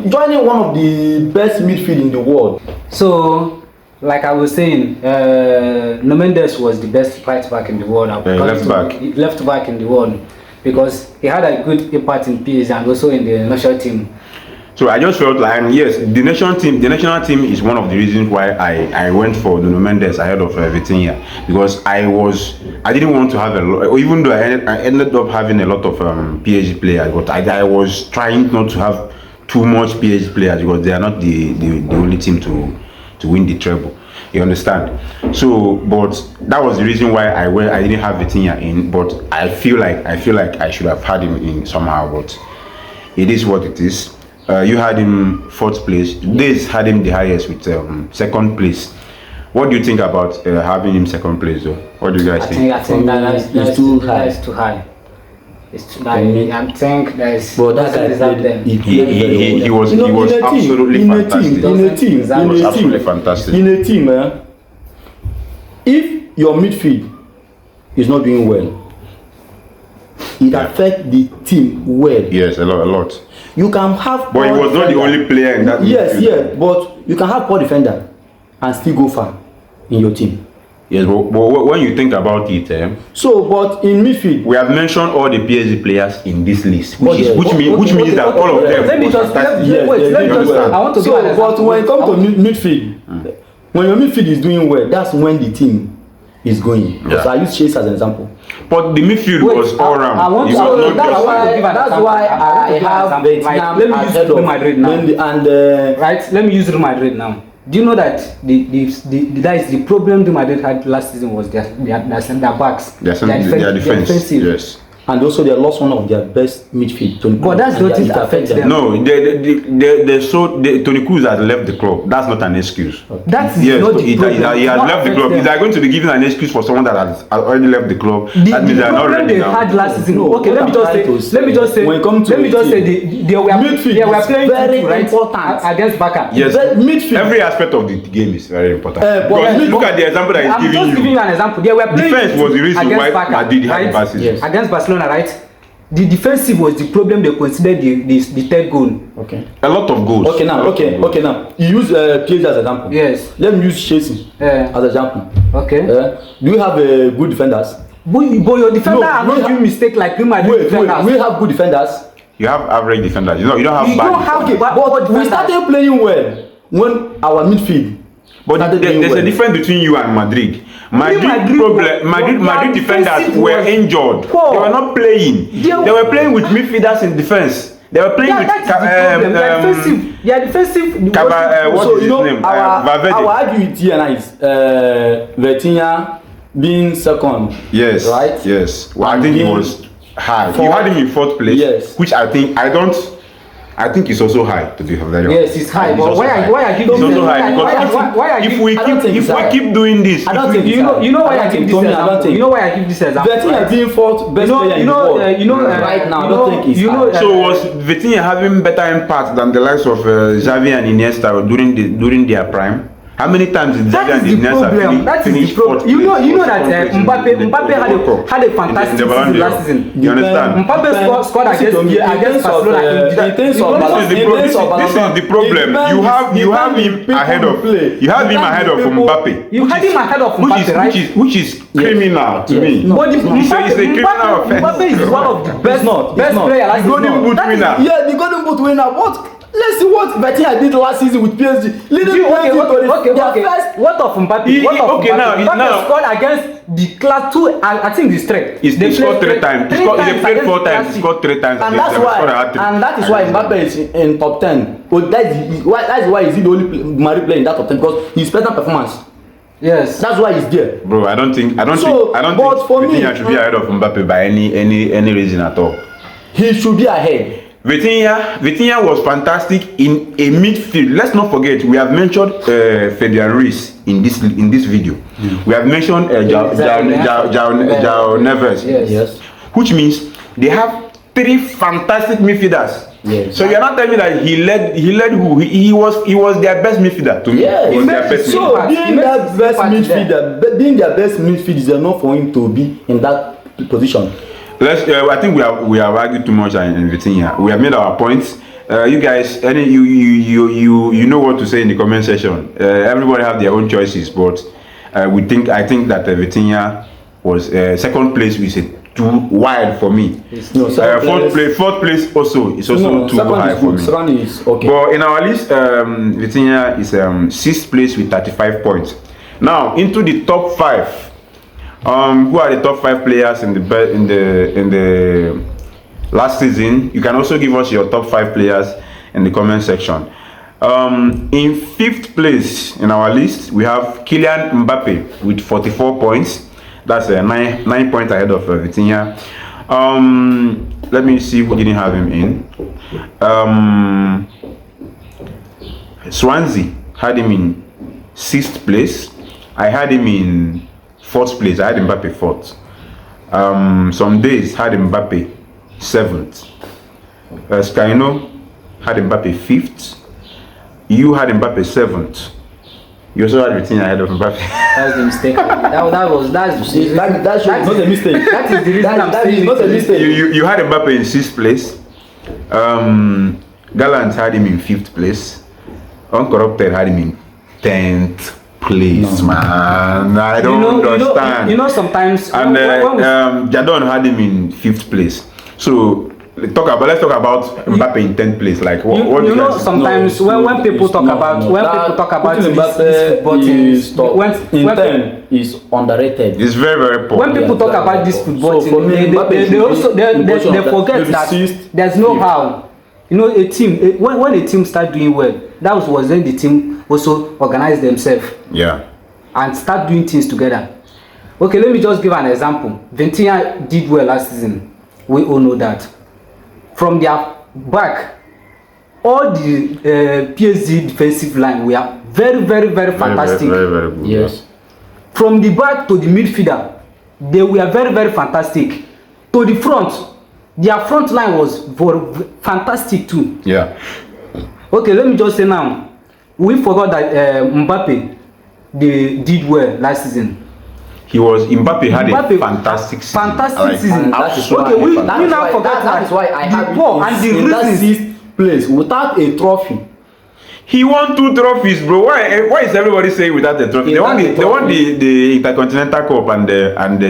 joining one of the best midfield in the world. So, like I was saying, Nuno Mendes was the best right back in the world. Left back in the world, because he had a good impact in PSG and also in the national team. So I just felt like, yes, the national team is one of the reasons why I went for Nuno Mendes ahead of Vitinha, because I didn't want to have a lot, even though I ended up having a lot of PSG players, but I was trying not to have too much PSG players, because they are not the only team to win the treble. You understand? So, but that was the reason why I didn't have Vitinha in. But I feel like I should have had him in somehow. But it is what it is. You had him 4th place. This had him the highest with 2nd place. What do you think about having him 2nd place, though? What do you guys think? I think that's too high. It's too high. It's too high. I think there's. But that guy he was absolutely fantastic. In a team, if your midfield is not doing well, it affects the team well. Yes, a lot. You can have. But he was not the only player in that. Yes, but you can have poor defender and still go far in your team. Yes, but when you think about it, but in midfield, we have mentioned all the PSG players in this list, which means that all of them. Let me just I want to. But when it comes to midfield, when your midfield is doing well, that's when the team is going. Yeah. So I use Chase as an example. But the midfield was all round. That's why I have Vietnam. Let me use Real Madrid now. Right, let me use Real Madrid now. Do you know that the problem Real Madrid had last season was their center backs, their defensive. Yes. And also they lost one of their best midfield. But that's not it affects them. No, Toni Kroos has left the club. That's not an excuse. That's not the problem. He has left the club. If they are going to be given an excuse for someone that has already left the club, that means they are not ready now. Had last season. Okay, let me just say they were playing very important against Barca. Yes, midfield. Every aspect of the game is very important. Look at the example that I'm just giving you an example. They were playing defense was the reason why Madrid had the passes. Against Barcelona, right? The defensive was the problem. They considered the 3rd goal. Okay. A lot of goals. Okay now. You use PSG as an example. Yes. Let me use Chelsea as an example. Okay. Do you have good defenders? But your defender are not doing mistake like Real Madrid defenders. We have good defenders. You have average defenders. You don't have bad. But we started playing well when our midfield. But there's a difference between you and Madrid. Madrid defenders were injured. They were not playing. They were playing with midfielders in defense. They were playing with They are defensive. What's his name? Valverde. Our argument here now is Vitinha being second. Yes. Right? Yes. Well, I think he was high. You had him in 4th place. Yes. Which I think it's also high, to be very honest. Yes, it's high. But why are you doing this? If we keep doing this, I don't think you know why I give this example. You know why I give this example. Vitinha being 4th best player in the world. Right now, I don't think it's high. So was Vitinha having better impact than the likes of Xavi and Iniesta during their prime? How many times did Xavi and Iniesta finish 4th? You know that Mbappe had a fantastic season last season. You understand? Mbappe scored against Barcelona. This is the problem. You have him ahead of Mbappe. You had him ahead of Mbappe, right? Which is criminal to me. It's a criminal offense. Mbappe is one of the best players last season. Golden Boot winner. Yeah, the Golden Boot winner. What? Let's see what Vitinha did last season with PSG. What of Mbappe? Mbappe scored against the class 2 and I think the strength. He scored 3 times. He played 4 times. He scored 3 times. And that is why Mbappe is in top 10. But that's why he's the only Mari player in that top 10 because he's better performance. Yes, that's why he's there. Bro, I don't think Vitinha should be ahead of Mbappe by any reason at all. He should be ahead. Vitinha was fantastic in a midfield. Let's not forget, we have mentioned Fabian Ruiz in this video. We have mentioned João Neves. Yes. Which means they have 3 fantastic midfielders. Yes. So you're not telling me that he led who? He was their best midfielder to me. Yes. He was their best midfielder. Being their best midfielder is enough for him to be in that position. I think we have argued too much in Vitinha. We have made our points. You guys, you know what to say in the comment section. Everybody have their own choices, but I think that Vitinha was 2nd place. We said too wide for me. No, 4th place also is also too high for me. 2nd is okay. But in our list, Vitinha is 6th place with 35 points. Now into the top 5. Who are the top 5 players in the last season? You can also give us your top 5 players in the comment section. In 5th place in our list, we have Kylian Mbappe with 44 points. That's 9 points ahead of Vitinha. Let me see who didn't have him in. Swansea had him in 6th place. I had him in 4th place. I had Mbappe 4th. Some days had Mbappe 7th. Skyno had Mbappe 5th. You had Mbappe 7th. You also had Vitinha ahead of Mbappe. That's the mistake. That's not a mistake. That is the reason I'm saying not a mistake. You had Mbappe in 6th place. Gallant had him in 5th place. Uncorrupted had him in 10th place. Man, I don't understand. You know sometimes and Jadon had him in 5th place. So let's talk about Mbappe in 10th place. Like what you know sometimes when people talk about this football team, when 10 is underrated. It's very, very poor. When people talk about this football team, they also forget that there's no how. You know, a team when a team start doing well, that was when the team also organize themselves. Yeah. And start doing things together. Okay, let me just give an example. Vitinha did well last season. We all know that. From their back, all the PSG defensive line were very, very, very fantastic. Very good. Yes. From the back to the midfielder, they were very, very fantastic. To the front, their front line was fantastic too. Yeah. Okay, let me just say now, we forgot that Mbappe did well last season. Mbappe had a fantastic season. Fantastic season. Okay, we now forget that. That's why I have in that 6th place without a trophy. He won 2 trophies, bro. Why is everybody saying without the trophy? They won the Intercontinental Cup and the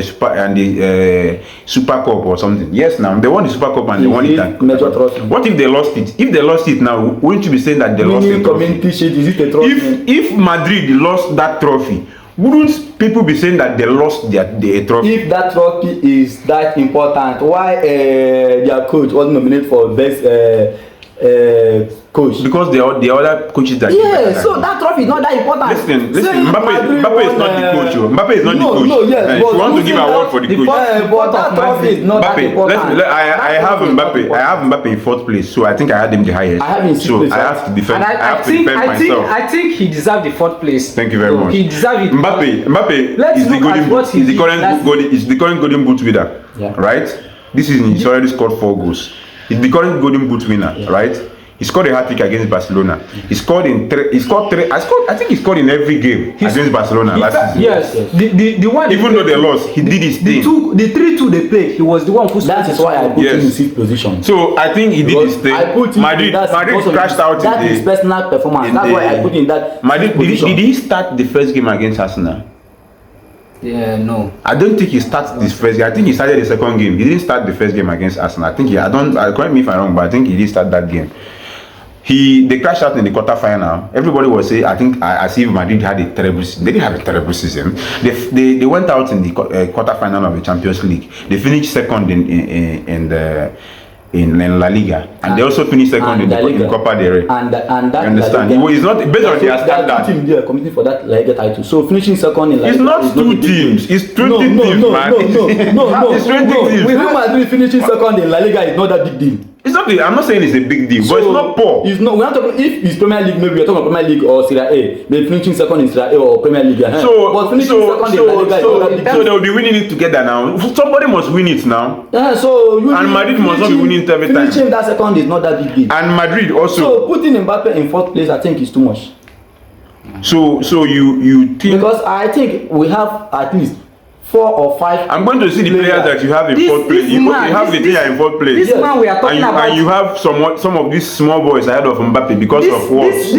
Super Cup or something. Yes, now they won the Super Cup and they won it. Major trophy. What if they lost it? If they lost it now, wouldn't you be saying that they lost the trophy? Is it a trophy? If Madrid lost that trophy, wouldn't people be saying that they lost their trophy? If that trophy is that important, why their coach was nominated for best coach? Because the other coaches that so that trophy is not that important. Listen, Mbappe is not the coach. Mbappe is not the coach. Yes, if you want to give an award for the coach, but that trophy is not that important. I have Mbappe in 4th place, so I think I had him the highest. I have him in 6th place. I have to defend. Myself. I think he deserved the 4th place. Thank you very much. He deserved it. Mbappe is the current golden boot winner. Yeah. Right? This season he's already scored 4 goals. He's the current golden boot winner. Yeah. Right? He scored a hat-trick against Barcelona. He scored in 3. I think he scored in every game against Barcelona last season. Yes. The one. Even though they lost, he did his thing. The 3-2 they played, he was the one who. That is why I put him in 6th position. So I think he did his thing. Madrid crashed out. That is personal performance. That's why I put in that. Madrid did he start the first game against Arsenal? Yeah, no. I don't think he started this first game. I think he started the second game. He didn't start the first game against Arsenal. I think correct me if I'm wrong, but I think he did start that game. They crashed out in the quarterfinal. Everybody was saying, I think, as if Madrid had a terrible season. They didn't have a terrible season. They went out in the quarterfinal of the Champions League. They finished second in La Liga, and they also finished second in Copa del Rey. And that you understand? It's not based on their standard. Two teams there competing for that La Liga title. So finishing second in La Liga. It's not 2 teams. It's 20 teams, man. No. It's 20 teams. With Real Madrid finishing second in La Liga is not that big deal. It's not. I'm not saying it's a big deal, but it's not poor. It's not. We're not talking. If it's Premier League, maybe we're talking about Premier League or Serie A. They're finishing second in Serie A or Premier League. But finishing second in La Liga is not that big deal. So they'll be winning it together now. Somebody must win it now. And Madrid must not be winning it every time. Finishing that second is not that big deal. And Madrid also. So putting Mbappe in 4th place, I think is too much. So you think? Because I think we have at least 4 or 5. I'm going to see the players that you have in 4th place. You have the player in 4th place. This man we are talking about. And you have some of these small boys ahead of Mbappe because of what? This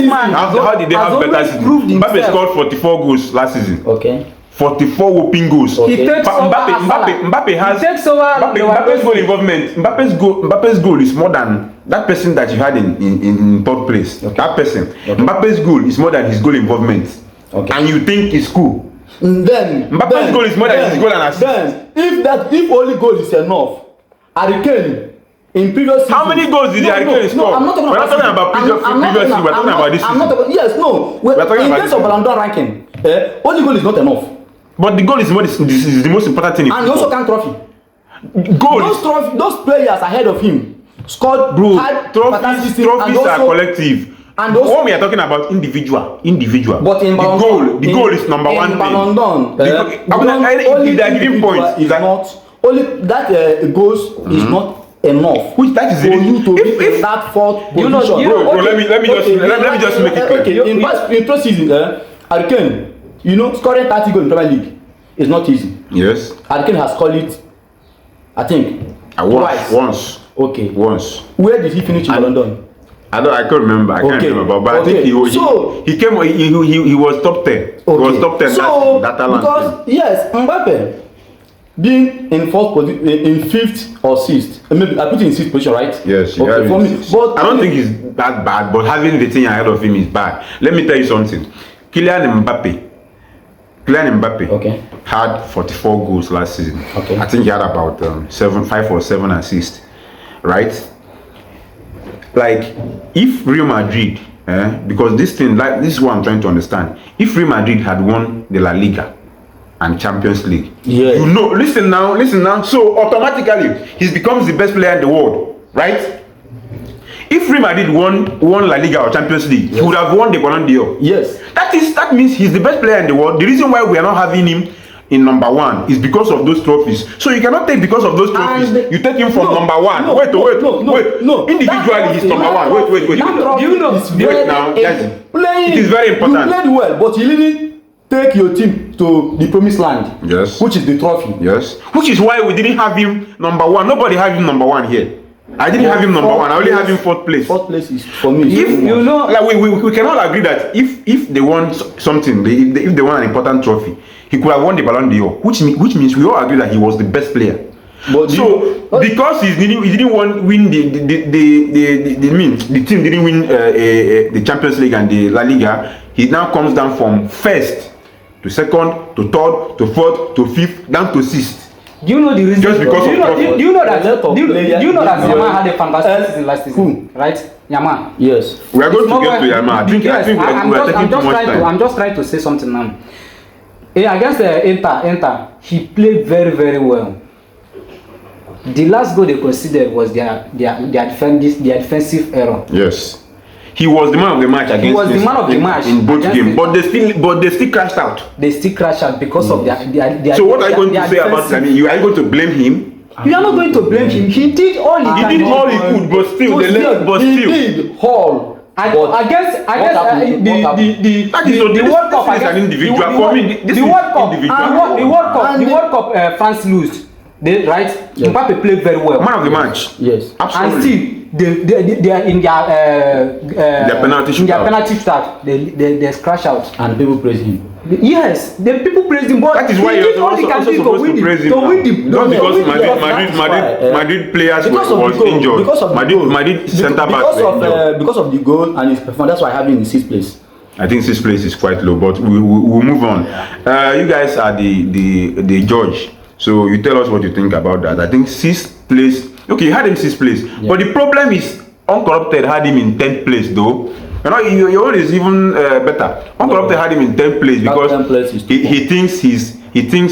man. How did they have better season? Mbappe scored 44 goals last season. Okay. 44 whooping goals. He takes Mbappe has. Mbappe's goal involvement. Mbappe's goal is more than that person that you had in 3rd place. Okay. That person. Okay. Mbappe's goal is more than his goal involvement. Okay. And you think it's cool? Then Mbappe's goal is more than his goal and assist. Then if only goal is enough, Harry Kane in previous season. How many goals did Harry Kane score? I'm not talking about. We're not talking about previous season. We're talking about this season. Yes, no. We're talking about in terms of ballon d'Or ranking, only goal is not enough. But the goal is the most important thing. And he also can't trophy. Goals. Those players ahead of him scored. Trophies are collective. And what we are talking about individual. But in the goal is number one. In Ballon d'Or, only they are giving points. Is not only that goals is not enough. Which that is for you to be in that 4th position. Let me just make it clear. Okay, in pre-season, Harry Kane, scoring 30 goals in Premier League is not easy. Yes. Harry Kane has scored it, I think, twice. Once. Okay. Once. Where did he finish in Ballon d'Or? I can't remember. I can't remember. But I think he was top 10. Okay. He was top 10. So that talent. Because yes, Mbappe being in 4th position, in 5th or 6th, maybe I put him in 6th position, right? Yes. Okay. For me, but I don't think he's that bad. But having the thing ahead of him is bad. Let me tell you something. Kylian Mbappe had 44 goals last season. Okay. I think he had about 5 or 7 assists, right? Like, if Real Madrid, because this is what I'm trying to understand. If Real Madrid had won the La Liga and Champions League, listen now. So automatically, he becomes the best player in the world, right? If Real Madrid won La Liga or Champions League, he would have won the Ballon d'Or. Yes. That means he's the best player in the world. The reason why we are not having him in number 1 is because of those trophies. So you cannot take because of those trophies. You take him from number 1. Wait. Individually, he's number 1. Wait. It is very important. You played well, but you didn't take your team to the promised land. Yes. Which is the trophy. Yes. Which is why we didn't have him number 1. Nobody had him number 1 here. I didn't have him number 1. I only have him 4th place. 4th place is for me. If we can all agree that if they won something, if they won an important trophy, he could have won the Ballon d'Or, which means we all agree that he was the best player. But because he didn't win the team didn't win the Champions League and the La Liga, he now comes down from 1st to second, to third, to fourth, to fifth, down to sixth. Do you know the reason? Just because do you know that Yaman had a fantastic season last season? Who? Right? Yaman. Yes. We are going to get to Yaman. I think we are taking too much time. I'm just trying to say something now. Against Inter, he played very, very well. The last goal they conceded was their defensive error. Yes. He was the man of the match against. He was the man of the match in both games, but they still crashed out. They still crashed out because of their. So what are you going to say about that? You are going to blame him? You are not going to blame him. He did all he can. He did all he could, but still, he did all. Against the World Cup is an individual. For me, this is individual. The World Cup, France lose. Right? Yeah. Mbappe played very well. Man of the match. Yes. Absolutely. And still, they are in their penalty start. They crash out. And people praise him. Yes, the people praise him, but that is why you're also supposed to praise him. Not because Madrid players was injured. Because of the Madrid centre back because of the goal and his performance. That's why I have him in 6th place. I think 6th place is quite low, but we'll move on. You guys are the judge, so you tell us what you think about that. I think 6th place. Okay, you had him 6th place, but the problem is Uncorrupted had him in 10th place though. You know, your own is even better. Uncorrupted had him in 10th place because he thinks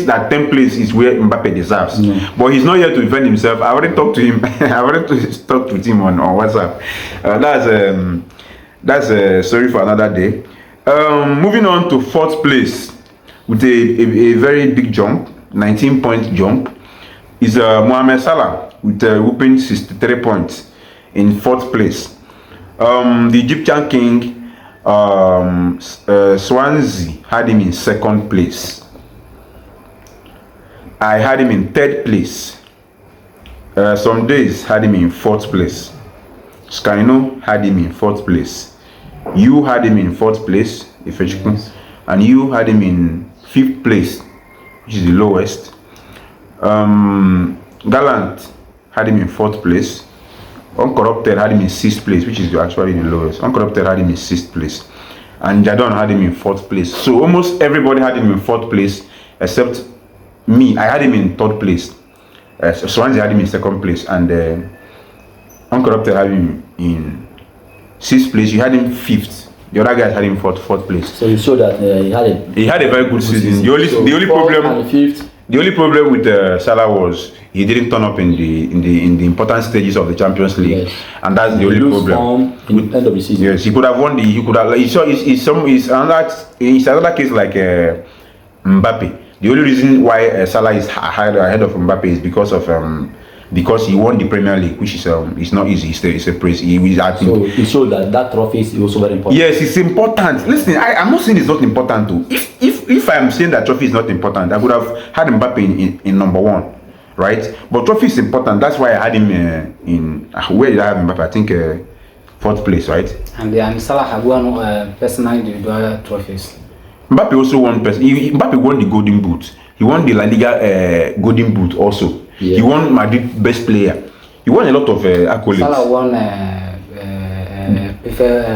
that 10th place is where Mbappe deserves. But he's not here to defend himself. I already talked to him. I already talked with him on WhatsApp. That's a story for another day. Moving on to 4th place with a very big jump, 19-point jump, is Mohamed Salah with whooping 63 points in 4th place. The Egyptian king Swansea had him in 2nd place. I had him in 3rd place. Some days had him in 4th place. Skyno had him in 4th place. You had him in 4th place, Ifechukwu, and you had him in 5th place, which is the lowest. Gallant had him in 4th place. Uncorrupted had him in 6th place, which is actually the lowest. Uncorrupted had him in 6th place. And Jadon had him in 4th place. So almost everybody had him in 4th place, except me. I had him in 3rd place. Swansea had him in 2nd place. And Uncorrupted had him in 6th place. You had him 5th. The other guys had him 4th place. So you show that he had a very good season. The only problem with Salah was he didn't turn up in the important stages of the Champions League, and that's the only problem. In the end of the season. Yes, he could have won the. He could have. It's another case like Mbappe. The only reason why Salah is ahead of Mbappe is because he won the Premier League, which is it's not easy. It's a praise. So it shows that trophy is also very important. Yes, it's important. Listen, I'm not saying it's not important too. If I'm saying that trophy is not important, I would have had Mbappe in number 1, right? But trophy is important. That's why I had him in. Where did I have Mbappe? I think 4th place, right? And Salah have won personal individual trophies. Mbappe also won. Mbappe won the Golden Boot. He won the La Liga Golden Boot also. Yeah. He won Madrid Best Player. He won a lot of accolades. Salah won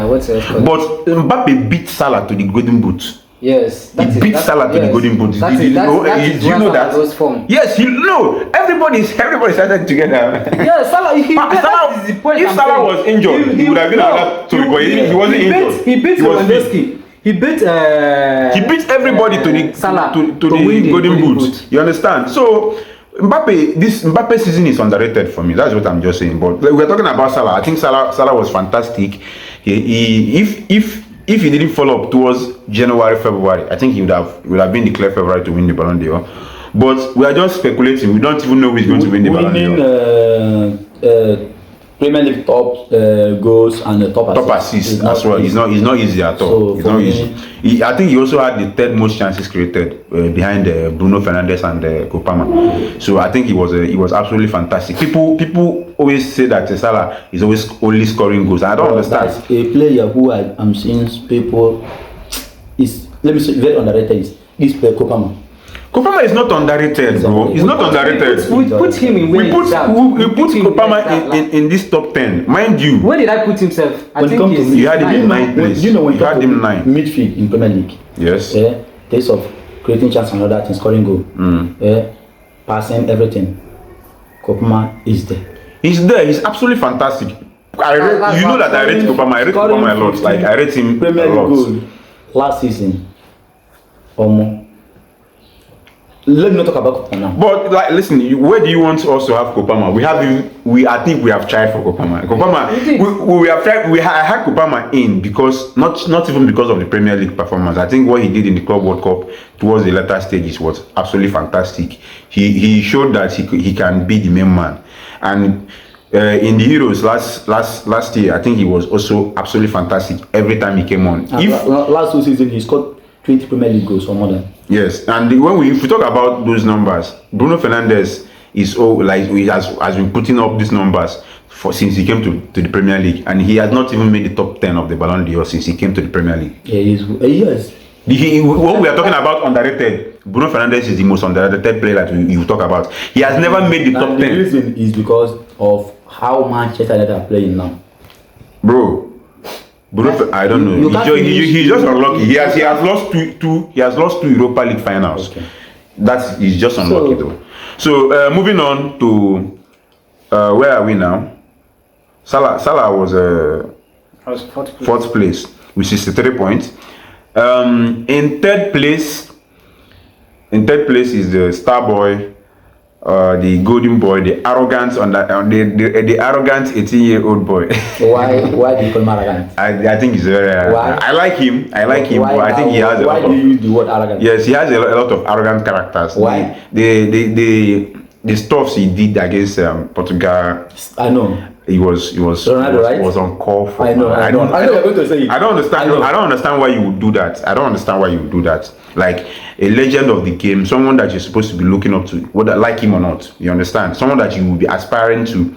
what's it called? But Mbappe beat Salah to the Golden Boot. Yes, he beat Salah to the Golden Boot. Do you know that? Yes, everybody started together. Yeah, Salah. If Salah was injured, he would have been another story. But he wasn't injured. He beat Lewandowski. He beat everybody to the Golden Boot. You understand? So Mbappe season is underrated for me. That's what I'm just saying. But we're talking about Salah. I think Salah was fantastic. If he didn't follow up towards January, February, I think he would have been declared February to win the Ballon d'Or. But we are just speculating. We don't even know who is going to win the Ballon d'Or. Premier League top goals and the top assists as well. It's not easy at all. So it's not easy. I think he also had the 3rd most chances created behind Bruno Fernandes and Kopama. So I think he was absolutely fantastic. People always say that Salah is always only scoring goals. I don't understand. That's a player who I'm seeing people is, let me say, very underrated is Kopama. Kopama is not underrated, bro. He's not underrated. We put him in where we put Kopama in this top 10. Mind you. Where did I put himself? You had him in 9th place. You know when you had him 9. Midfield in Premier League. Yes. Case of creating chance and other things, scoring goal, passing everything. Kopama is there. He's there. He's absolutely fantastic. I rate Kopama. I rate Kopama a lot. Like I rate him Premier League a lot. goal last season. Let me not talk about Kopama. But like, listen, where do you want to also have Kopama? We have him. I think we have tried for Kopama. We have tried. I had Kopama in because not even because of the Premier League performance. I think what he did in the Club World Cup towards the latter stages was absolutely fantastic. He showed that he can be the main man, and in the Euros last year, I think he was also absolutely fantastic every time he came on. Last 2 seasons, he scored 20 Premier League goals or more than. Yes, and if we talk about those numbers, Bruno Fernandes is he has been putting up these numbers since he came to the Premier League, and he has not even made the top 10 of the Ballon d'Or since he came to the Premier League. Yeah, yes. When we are talking about underrated, Bruno Fernandes is the most underrated player that you talk about. He has never made the top 10. The reason is because of how Manchester United are playing now. Bro, Bruno, I don't know. He's just unlucky. He has lost two Europa League finals. Okay. He's just unlucky though. So moving on to where are we now? Salah was fourth place with 63 points. In third place is the star boy, the golden boy, the arrogant the arrogant 18-year-old boy. Why do you call him arrogant? I think he's very. I like him. But I think he has a lot of. Why do you use the word arrogant? Yes, he has a lot of arrogant characters. Why? The stuffs he did against Portugal. I know. He was on call for. I know you're going to say it. I don't understand why you would do that. I don't understand why you would do that. Like a legend of the game, someone that you're supposed to be looking up to, whether like him or not. You understand? Someone that you will be aspiring to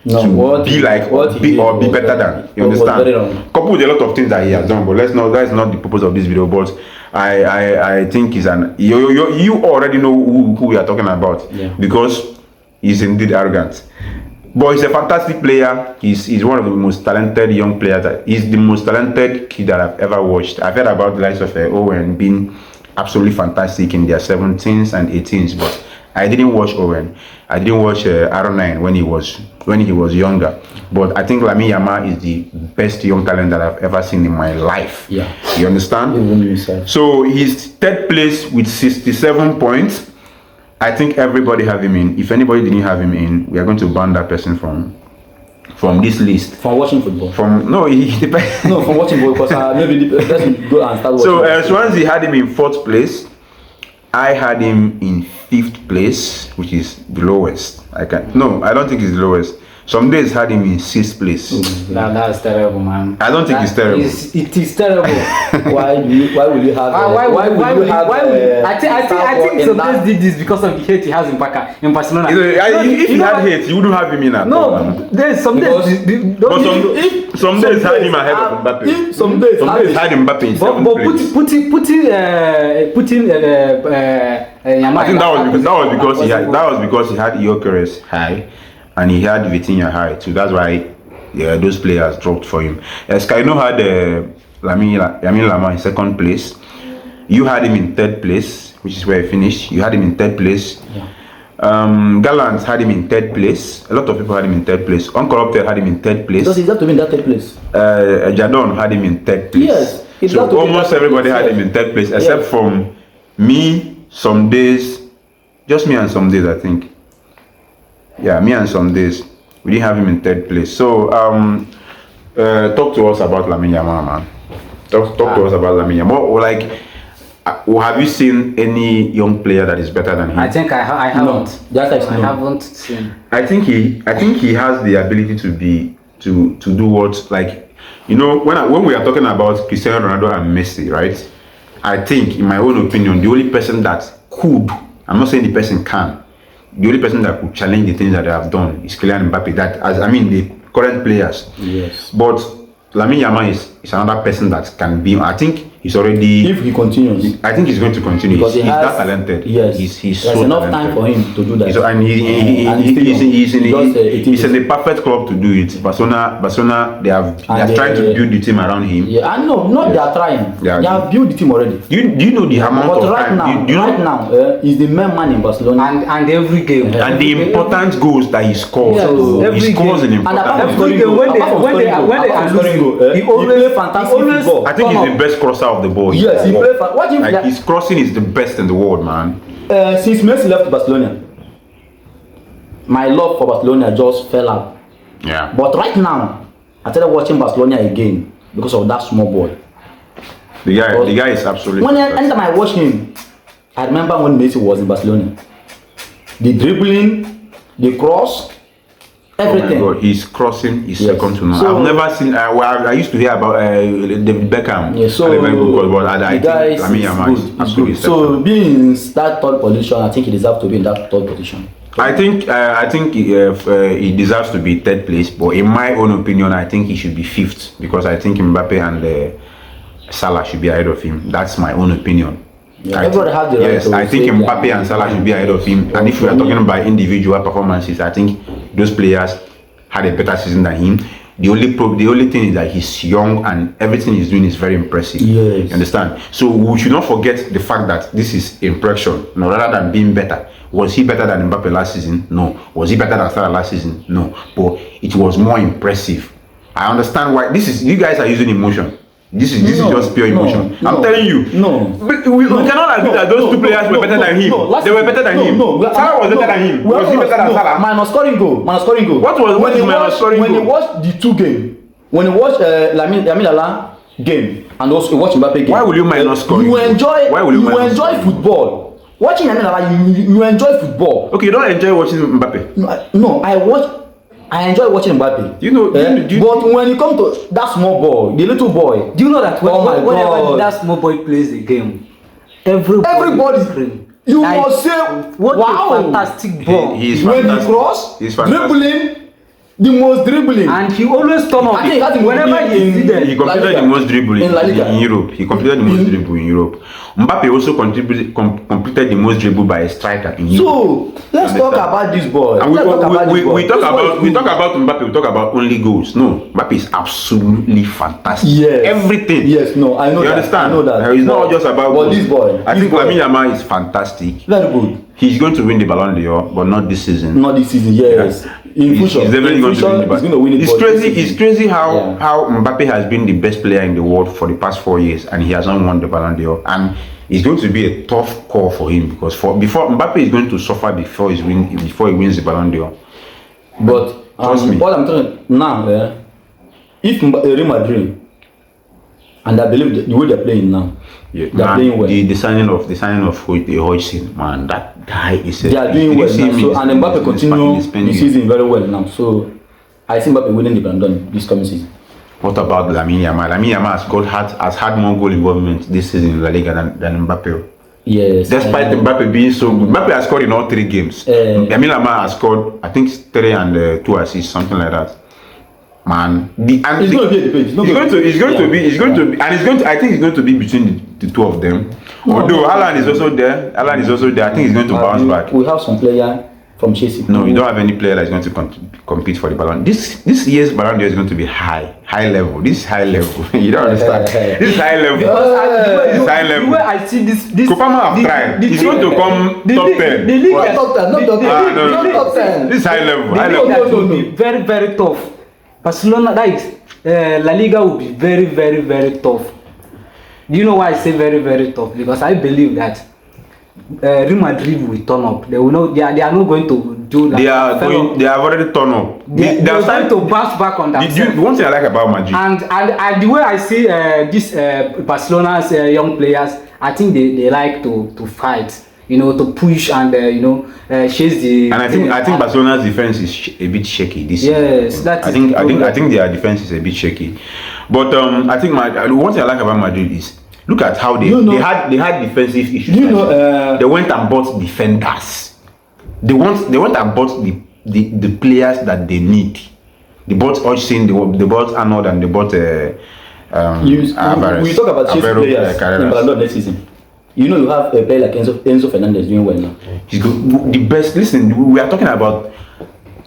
be like or be better than. You understand? Coupled with a lot of things that he has done, but that's not the purpose of this video. But I think he's you already know who we are talking about, because he's indeed arrogant. But he's a fantastic player. He's one of the most talented young players. He's the most talented kid that I've ever watched. I've heard about the likes of Owen being absolutely fantastic in their 17s and 18s, but I didn't watch Owen. I didn't watch R9 when he was younger. But I think Lamine Yamal is the best young talent that I've ever seen in my life. Yeah. You understand? So he's third place with 67 points. I think everybody have him in. If anybody didn't have him in, we are going to ban that person from this list. From watching football? From watching football, because maybe let's go and start watching. So Swansea had him in 4th place. I had him in 5th place, which is the lowest. I don't think it's the lowest. Some days had him in 6th place. That's terrible, man. I don't think it's terrible. It is terrible. Why will you have? I think some days did this because of the hate he has in Barcelona. If he had hate, you wouldn't have him in at all. No, there's some days. Some days had him ahead of Mbappe. Some days had Mbappe in 7th place. Putting Yamal. I think that was because he had Gyökeres high. And he had Vitinha high too. That's why those players dropped for him. Skyno had Lamine Yamal in 2nd place. You had him in 3rd place, which is where he finished. You had him in 3rd place. Yeah. Gallant had him in 3rd place. A lot of people had him in 3rd place. Uncorrupted had him in 3rd place. Does he have to be in that 3rd place? Jadon had him in 3rd place. Yes. So almost everybody had him in 3rd place, except from me, some days. Just me and some days, I think. Yeah, me and some days. We didn't have him in 3rd place. So talk to us about Lamine Yamal, man. Talk to us about Lamine Yamal. Have you seen any young player that is better than him? I think I haven't. No. I haven't seen. I think he has the ability to do what, like, you know, when we are talking about Cristiano Ronaldo and Messi, right? I think, in my own opinion, the only person that could, I'm not saying the person can, the only person that could challenge the things that they have done is Kylian Mbappe. The current players. Yes. But Lamine Yamal is another person that can be. I think He's already. If he continues, I think he's going to continue. Because he's that talented. Yes, he's there's so enough talented. time for him to do that. He's in the perfect club to do it. Barcelona, they are trying to build the team around him. Yeah, I know. Not they are trying. They have built the team already. Do you know the amount of right time? Now, right now, he's the main man in Barcelona, and every game, and the important goals that he scores. He scores in important. Every game when they are losing, he always fantastic football. I think he's the best crosser of the ball. Yes, he plays. What if his crossing is the best in the world, man. Since Messi left Barcelona, my love for Barcelona just fell out. Yeah. But right now, I started watching Barcelona again because of that small boy. The guy is absolutely. Anytime I watch him, I remember when Messi was in Barcelona. The dribbling, the cross, everything. Oh my God, his crossing is second to none. So, I've never seen. I used to hear about David Beckham. Yeah, so but I think Lamine Yamal is absolutely. So being in that third position, I think he deserves to be in that third position. I think he deserves to be third place, but in my own opinion, I think he should be fifth because I think Mbappe and Salah should be ahead of him. That's my own opinion. Yeah, everybody has the right. Yes, I think Mbappe and Salah should be ahead of him. And if we are talking about individual performances, I think those players had a better season than him. The only thing is that he's young and everything he's doing is very impressive. Yes. You understand? So we should not forget the fact that this is impression, rather than being better. Was he better than Mbappe last season? No. Was he better than Salah last season? No. But it was more impressive. I understand why. You guys are using emotion. This is just pure emotion. I'm telling you. No. We cannot agree that those two players were better than him. They were better than him. Salah was better than him. Was he better than Salah? Minus scoring goal. What is minus scoring goal? When you watch the two games, when you watch Lamine Yamal game and also watch Mbappe game. Why will you minus scoring? You enjoy football. Watching Lamine Yamal, you enjoy football. Okay, you don't enjoy watching Mbappe. No, I enjoy watching Mbappe. But when it comes to that small boy, the little boy, do you know that whenever that small boy plays the game, everybody screams. You must say, what a fantastic ball. He's when he cross, dribbling, the most dribbling. And he always turn up. Whenever he completed the most dribbling in Europe. He completed the most dribble in Europe. Mbappe also completed the most dribble by a striker in Europe. So let's talk about this boy. And we talk about Mbappe. We talk about only goals. No, Mbappe is absolutely fantastic. Yes. Everything. Yes. No, I know. You understand? I know that. It's not just about goals. This boy. I think Lamine Yamal is fantastic. Very good. He's going to win the Ballon d'Or, but not this season. Not this season. Yes. He's definitely going to win it. It's crazy how Mbappe has been the best player in the world for the past 4 years and he hasn't won the Ballon d'Or. And it's going to be a tough call for him because before Mbappe is going to suffer before he wins the Ballon d'Or. But trust me. What I'm telling now, if Real Madrid, and I believe the way they're playing now, they're playing well. The signing of Hodgson, man, that guy is. They are doing well now. So, and Mbappe continue the season very well now. So I think Mbappe winning the Ballon d'Or this coming season. What about Lamine Yamal? Lamine Yamal has had more goal involvement this season in La Liga than Mbappe. Yes. Despite Mbappe being so good, Mbappe has scored in all 3 games. Lamine Yamal has scored, I think, 3 and 2 assists, something like that. Man, it's going to be a debate. I think it's going to be between the two of them. Although Haaland is also there. I think he's going to bounce back. We have some player from Chelsea. No, you don't have any player that's going to compete for the Ballon. This year's Ballon d'Or is going to be high level. This is high level. You don't understand. This is high level. This is high level. Where I see this Kopama have tried. He's going to come top 10. Not top 10. This is high level. High level. That will be very, very tough. Barcelona, that is, La Liga will be very, very, very tough. Do you know why I say very, very tough? Because I believe that Real Madrid will turn up. They will know. They are not going to do that. They have already turned up. They are trying to bounce back on that. The one thing I like about Madrid, and the way I see this Barcelona's young players, I think they like to fight. To push and chase the. And I think Barcelona's defense is a bit shaky this season. Yes, that is. I think their defense is a bit shaky, but I think one thing I like about Madrid is look at how they had defensive issues. They went and bought defenders. They went and bought the players that they need. They bought Hodgson, they bought Arnold, and they bought we talk about Chelsea players in Ballon next season. You know, you have a player like Enzo Fernandez doing well now. He's good. The best. Listen, we are talking about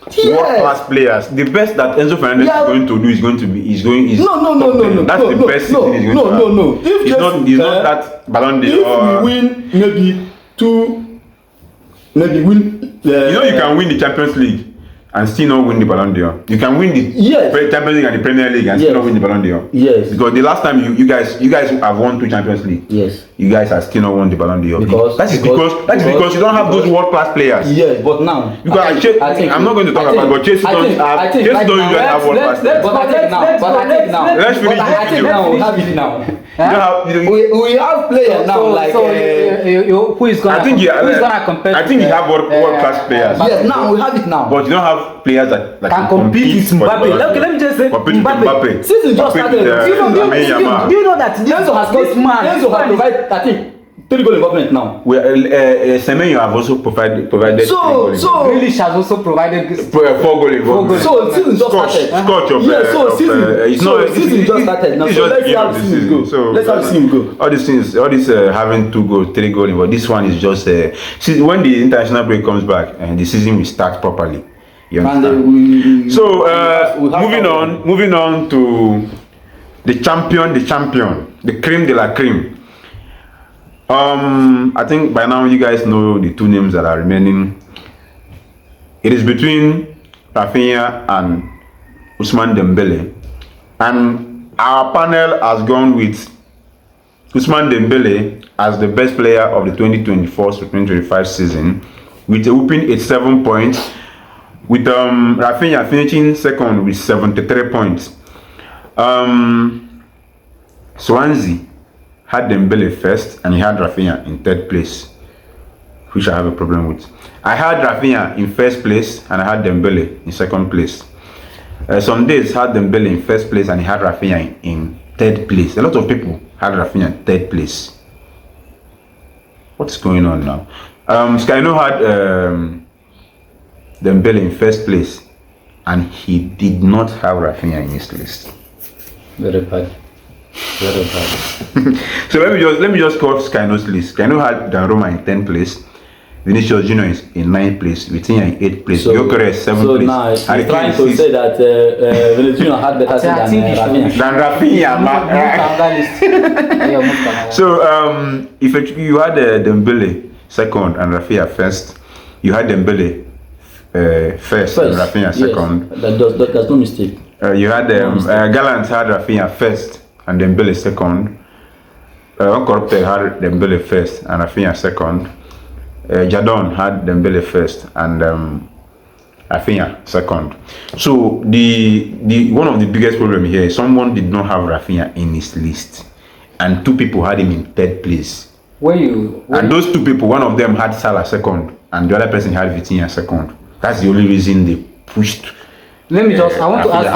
world-class players. The best that Enzo Fernandez is going to do is going to be. No. That's the best season he's going to have. No. If he's not that Ballon d'Or. If we win maybe two, you can win the Champions League and still not win the Ballon d'Or. You can win the Champions League and the Premier League and still not win the Ballon d'Or. Yes. Because the last time you guys have won 2 Champions League. Yes. You guys have still not won the Ballon d'Or. Because you don't have those world class players. Yes, but now I'm not going to talk about, but Chelsea don't usually have world class players. Let's finish it now. We have players now who is gonna compete? I think you have world class players. Yes, now we have it now. But you don't have players that can compete with Mbappe. Let me just say Mbappe. Season just started. Do you know that Enzo has provided, I think, 3 goal involvement now. Semenyo have also provided 3 goal involvement. Grealish has also provided 4 goal involvement. So season just started. Season just started now. So let's have season go. So let's have season go. All this having 2 goals, 3 goal involvement. This one is just see, when the international break comes back and the season will start properly. You understand? Moving on to the champion, the cream de la cream. I think by now you guys know the 2 names that are remaining. It is between Rafinha and Ousmane Dembele, and our panel has gone with Ousmane Dembele as the best player of the 2024-2025 season with a whopping 87 points, with Rafinha finishing second with 73 points. Swansea had Dembele first and he had Rafinha in 3rd place, which I have a problem with. I had Rafinha in 1st place and I had Dembele in 2nd place. Some days had Dembele in 1st place and he had Rafinha in 3rd place. A lot of people had Rafinha in 3rd place. What's going on now? Skyno had Dembele in 1st place and he did not have Rafinha in his list. Very bad. So let me just call Skyno's list. Skyno had Donnarumma in 10th place, Vinicius Junior is in 9th place, Vitinha in 8th place, Gyökeres is 7th place. Now he's trying to say that Vinicius Junior had better season than Rafinha. So if you had Dembele second and Rafinha first, you had Dembele first and Rafinha second. That's no mistake. You had Gallant had Rafinha first and Dembele second. Uncorrupted had Dembele first and Rafinha second. Jadon had Dembele first and Rafinha second. So the one of the biggest problem here is someone did not have Rafinha in his list, and 2 people had him in 3rd place. And those 2 people, one of them had Salah second, and the other person had Vitinha second. That's the only reason they pushed. Let me just. I want to ask.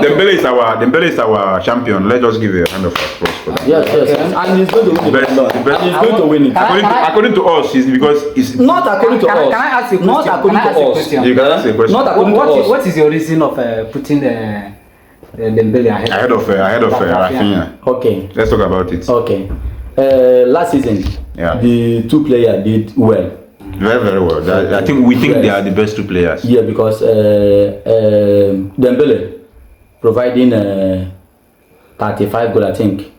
Dembele is our champion. Let's just give a hand of applause for that. Yes. And he's going to win it. And he's going to win it. According to us, it's because it's not according to us. Can I ask you a question? Not according to us. You can ask a question. Not according to us. What is your reason of putting Dembele ahead of Rafinha? Okay. Let's talk about it. Okay. Last season, the 2 players did well. Very, very well. I think they are the best 2 players. Yeah, because Dembele providing 35 goals, I think.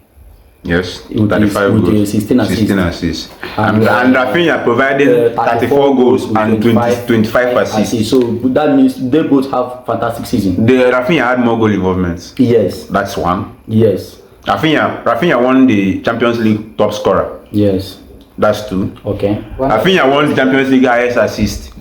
Yes, 35 goals, 16 assists. And Rafinha providing 34 goals and 25 assists. So that means they both have fantastic season. Rafinha had more goal involvements. Yes. That's one. Yes. Rafinha won the Champions League top scorer. Yes. That's 2. Okay. Rafinha won the Champions League highest assist.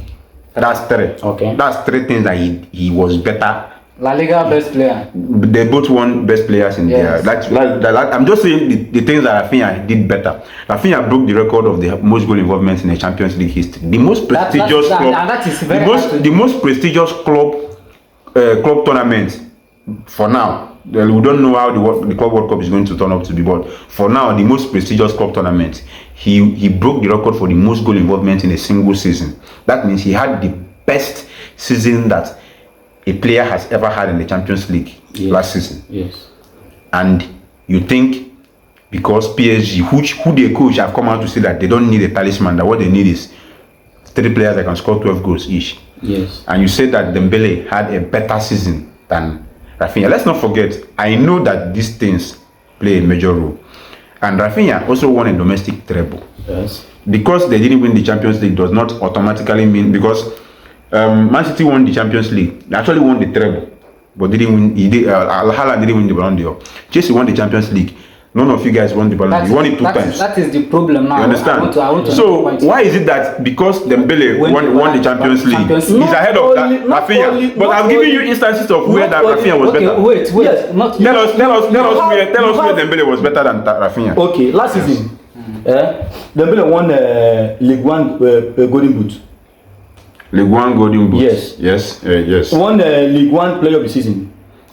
That's 3. Okay. That's 3 things that he was better. La Liga best player. They both won best players in there. I'm just saying the things that Rafinha did better. Rafinha broke the record of the most goal involvements in the Champions League history. The most prestigious the most prestigious club tournament for now. We don't know how the Club World Cup is going to turn up to be, but for now, the most prestigious club tournament, he broke the record for the most goal involvement in a single season. That means he had the best season that a player has ever had in the Champions League last season. Yes. And you think because PSG, who their coach have come out to say that they don't need a talisman, that what they need is 3 players that can score 12 goals each. Yes. And you said that Dembele had a better season than Rafinha. Let's not forget, I know that these things play a major role. And Rafinha also won a domestic treble. Yes. Because they didn't win the Champions League does not automatically mean, because Man City won the Champions League. They actually won the treble, but didn't win. Haaland didn't win the Ballon d'Or. Chelsea won the Champions League. None of you guys won the Ballon d'Or. You won it 2 times. That is the problem now. You understand? I want to so why is it that because Dembele won the Champions League, he's ahead of Rafinha? But I'm giving you instances of where that Rafinha was better. Wait. Yes. Tell us where Dembele was better than Rafinha. Okay, last season, Dembele won League 1 Golden Boot. League 1 Golden Boot. Yes. Won League 1 Player of the Season.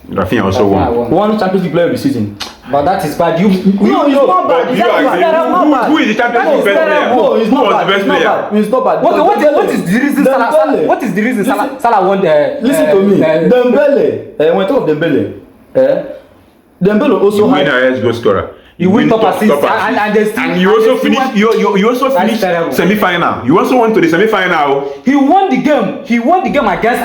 Rafinha also won Champions League Player of the Season. But that is bad. No, it's not bad. Who is the Champions League best player? No, it's not bad. Who was the best player? It's not bad. Okay, what is the reason Salah? What is the reason Salah won the? Listen to me. Dembele. When I talk of Dembele, Dembele also had. Highest goal scorer. You win top assist and you also finished. You also finished semi-final. You also went to the semi-final. He won the game against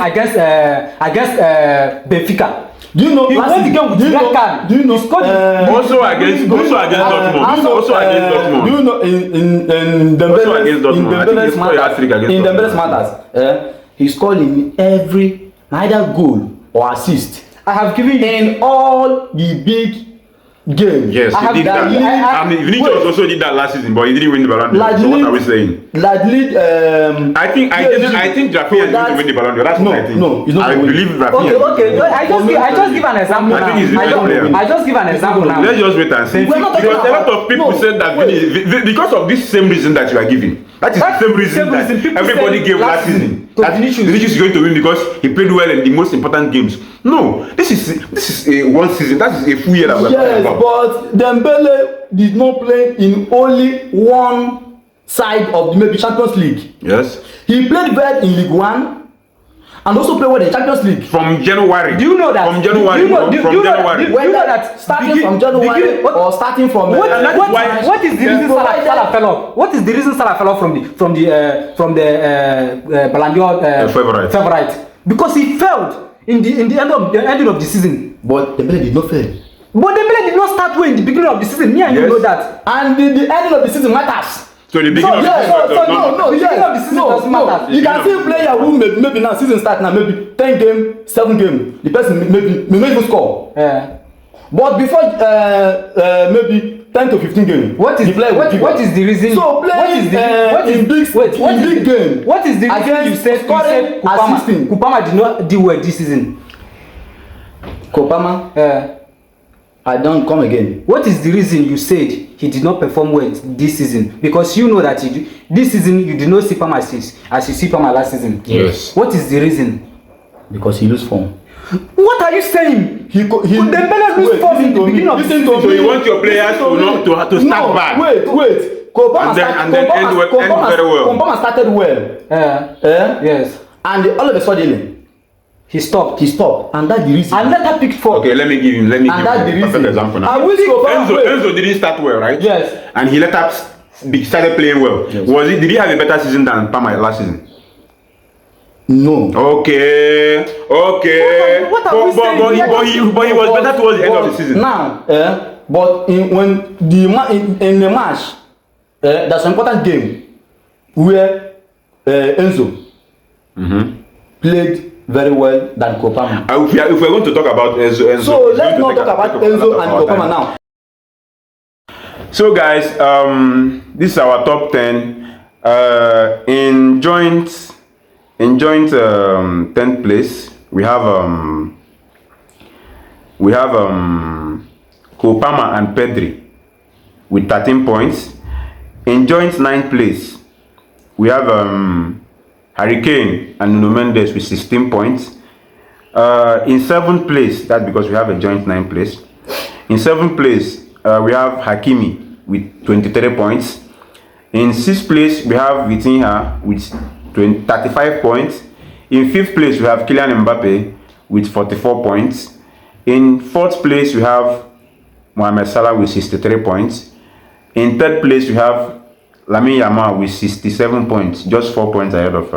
Benfica. Do you know? He won the game with red card. Do you know? Also against Dortmund. Do you know in Dembele's matters? He scored in every neither goal or assist. I have given you in all the big games. Yes, he did that. I mean, Vinicius also did that last season, but he didn't win the Ballon d'Or. So what are we saying? I think Rafinha didn't win the Ballon d'Or. That's what I think. No, it's not. I believe Rafinha. Okay. I just give an example now. I think he's the best player. I just give an example now. Let's just wait and see. Because a lot of people said that because of this same reason that you are giving. That is the same reason that everybody gave last season. That Vinicius is going to win because he played well in the most important games. No, this is a one season. That is a full year that we're talking about. But Dembele did not play in only one side of the maybe Champions League. Yes. He played well in League 1 and also played well in Champions League. From January. Do you know that? From January. Do you know that starting from January or starting from what is the reason Salah fell off? What is the reason Salah fell off from the Ballon d'Or favorite? Because he failed in the ending of the season. But Dembele did not fail. But Dembele did not start well in the beginning of the season. Me and you know that. And the ending of the season matters. So the beginning of the season doesn't matter. You can see a player who maybe now season start now maybe 10 game, 7 game. The person may not even score. Yeah. But before maybe 10 to 15 game, what is the reason? So playing in big game. What is the reason you said Kupama did not do well this season? Kupama? I don't come again. What is the reason you said he did not perform well this season? Because you know that this season you did not see Palmer as you see Palmer last season. Yes. What is the reason? Because he lose form. What are you saying? Dembele lose form in the beginning of the season. So you want your players to start back? Wait. And then end very well. Palmer started well. Yes. And all of a sudden he stopped, and that's the reason. And later picked for. Okay, let me give him a perfect example now. Enzo didn't start well, right? Yes. And he later started playing well. Yes. Did he have a better season than Palmer last season? No. Okay. What are we saying? But he was better towards the end of the season. Now, but in the match, there's an important game where Enzo played very well than Kopama. If we're going to talk about Enzo, so let's not talk about Enzo and Kopama now. So guys, this is our top 10. In joint 10th place, we have Kopama and Pedri with 13 points. In joint 9th place, we have Hurricane and Nuno Mendes with 16 points. In 7th place, that's because we have a joint 9th place. In 7th place, we have Hakimi with 23 points. In 6th place, we have Vitinha with 35 points. In 5th place, we have Kylian Mbappe with 44 points. In fourth place, we have Mohamed Salah with 63 points. In third place, we have Lamine Yamal with 67 points, just 4 points ahead of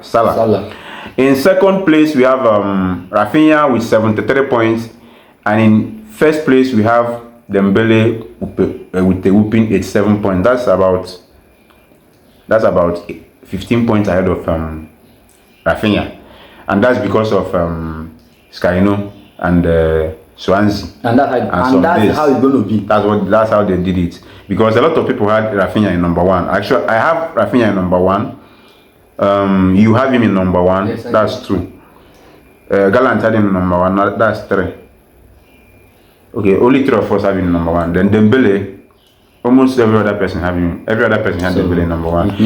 Salah. In second place, we have Rafinha with 73 points. And in first place, we have Dembele with a whooping 87 points. That's about 15 points ahead of Rafinha. And that's because of Skyno and Swansea. And that's how it's going to be. That's how they did it. Because a lot of people had Rafinha in number 1. Actually, I have Rafinha in number 1. You have him in number 1. Yes, that's true. Gallant had him in number 1. That's 3. Okay, only 3 of us have him in number 1. Then Dembele, almost every other person had Dembele in number 1.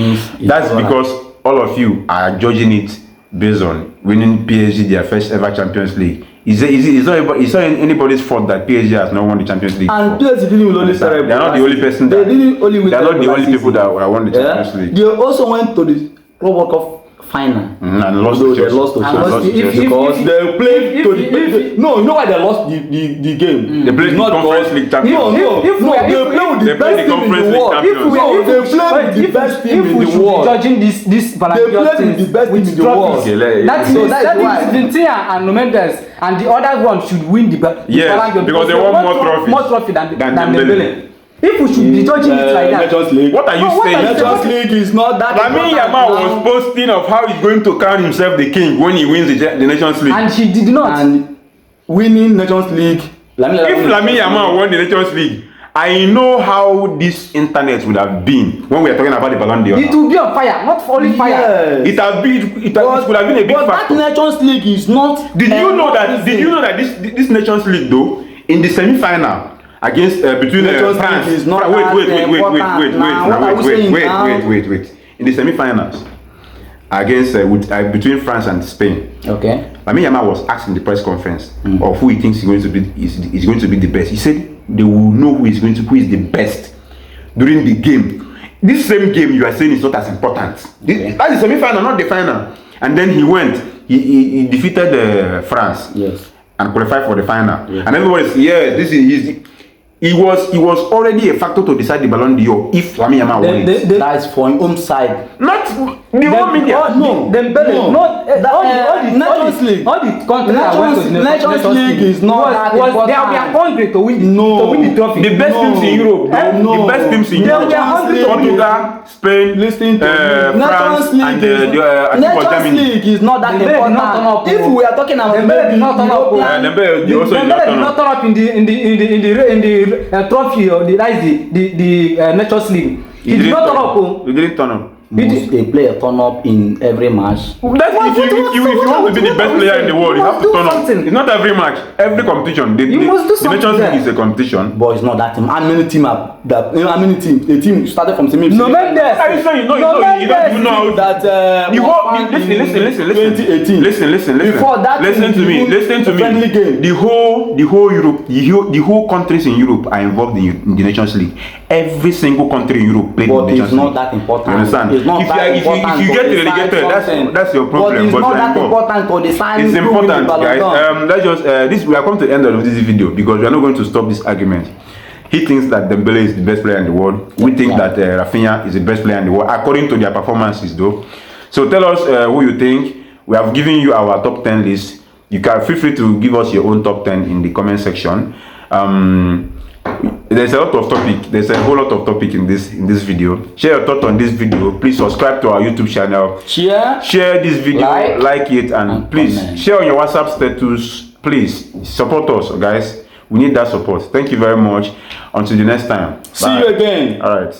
That's because all of you are judging it based on winning PSG their first ever Champions League. It's not anybody's fault that PSG has not won the Champions League. And PSG didn't win only. They're not the only person. They are not the only people that won the Champions League. They also went to the World Cup final and lost to Chelsea. Because they played to the no, you know why they lost the game? They played the Conference League champions. No, they played with the best team in the world. They played with the best team in the world. Judging this They played with the best team in the world. That is Vintia and Mendes and the other one should win the yes, because they won more trophy than Dembele. If we should be judging it like that, what are you saying? Nations League is not that. Lamine Yamal was boasting of how he's going to crown himself the king when he wins the Nations League, and he did not. And winning Nations League. If Lamine Yamal won the Nations League, I know how this internet would have been when we are talking about the Ballon d'Or. It will be on fire, not falling fire. It would have been a big factor. That Nations League is not. Did you know that this Nations League though in the semi-final against between France? Is not wait. In the semi-finals against between France and Spain. Okay. Lamine Yamal was asked in the press conference of who he thinks is going to be the best. He said they will know who is the best during the game. This same game you are saying is not as important. That's the semi-final, not the final. And then he went. He defeated France. Yes. And qualified for the final. Yes. And everybody said, he was already a factor to decide the Ballon d'Or if Lamine Yamal won it. That is for his own side. Not the whole media. No. Dembele, not Nations League. All the countries that went to the Nations League is not that important. They are hungry to win the trophy. The best teams in Europe. The best teams in Europe. Portugal, Spain, France, and Nations League is not that important. If we are talking about Dembele did not turn up. Dembele did not turn up in the trophy or the Nations League. He did not turn up. He didn't turn up. Must a player turn up in every match? If you want to be the best player in the world, you have to turn up. It's not every match, every competition. The Nations League is a competition. But it's not that team. How many team are that? How many team? The team started from semi. No Mendes. Are you saying you don't know that? Listen. Before that, listen to me. Friendly game. The whole Europe, the whole countries in Europe are involved in the Nations League. Every single country in Europe played in the Nations League. But it's not that important. You understand? If you get relegated, that's your problem. But it's not that important to decide. It's important, guys. Let's just we are coming to the end of this video because we are not going to stop this argument. He thinks that Dembele is the best player in the world. We think that Rafinha is the best player in the world according to their performances, though. So tell us who you think. We have given you our top 10 list. You can feel free to give us your own top 10 in the comment section. There's a lot of topic. There's a whole lot of topic in this video. Share your thoughts on this video. Please subscribe to our YouTube channel. Share this video, like it, and please comment. Share on your WhatsApp status. Please support us, guys. We need that support. Thank you very much. Until the next time. See you again. All right.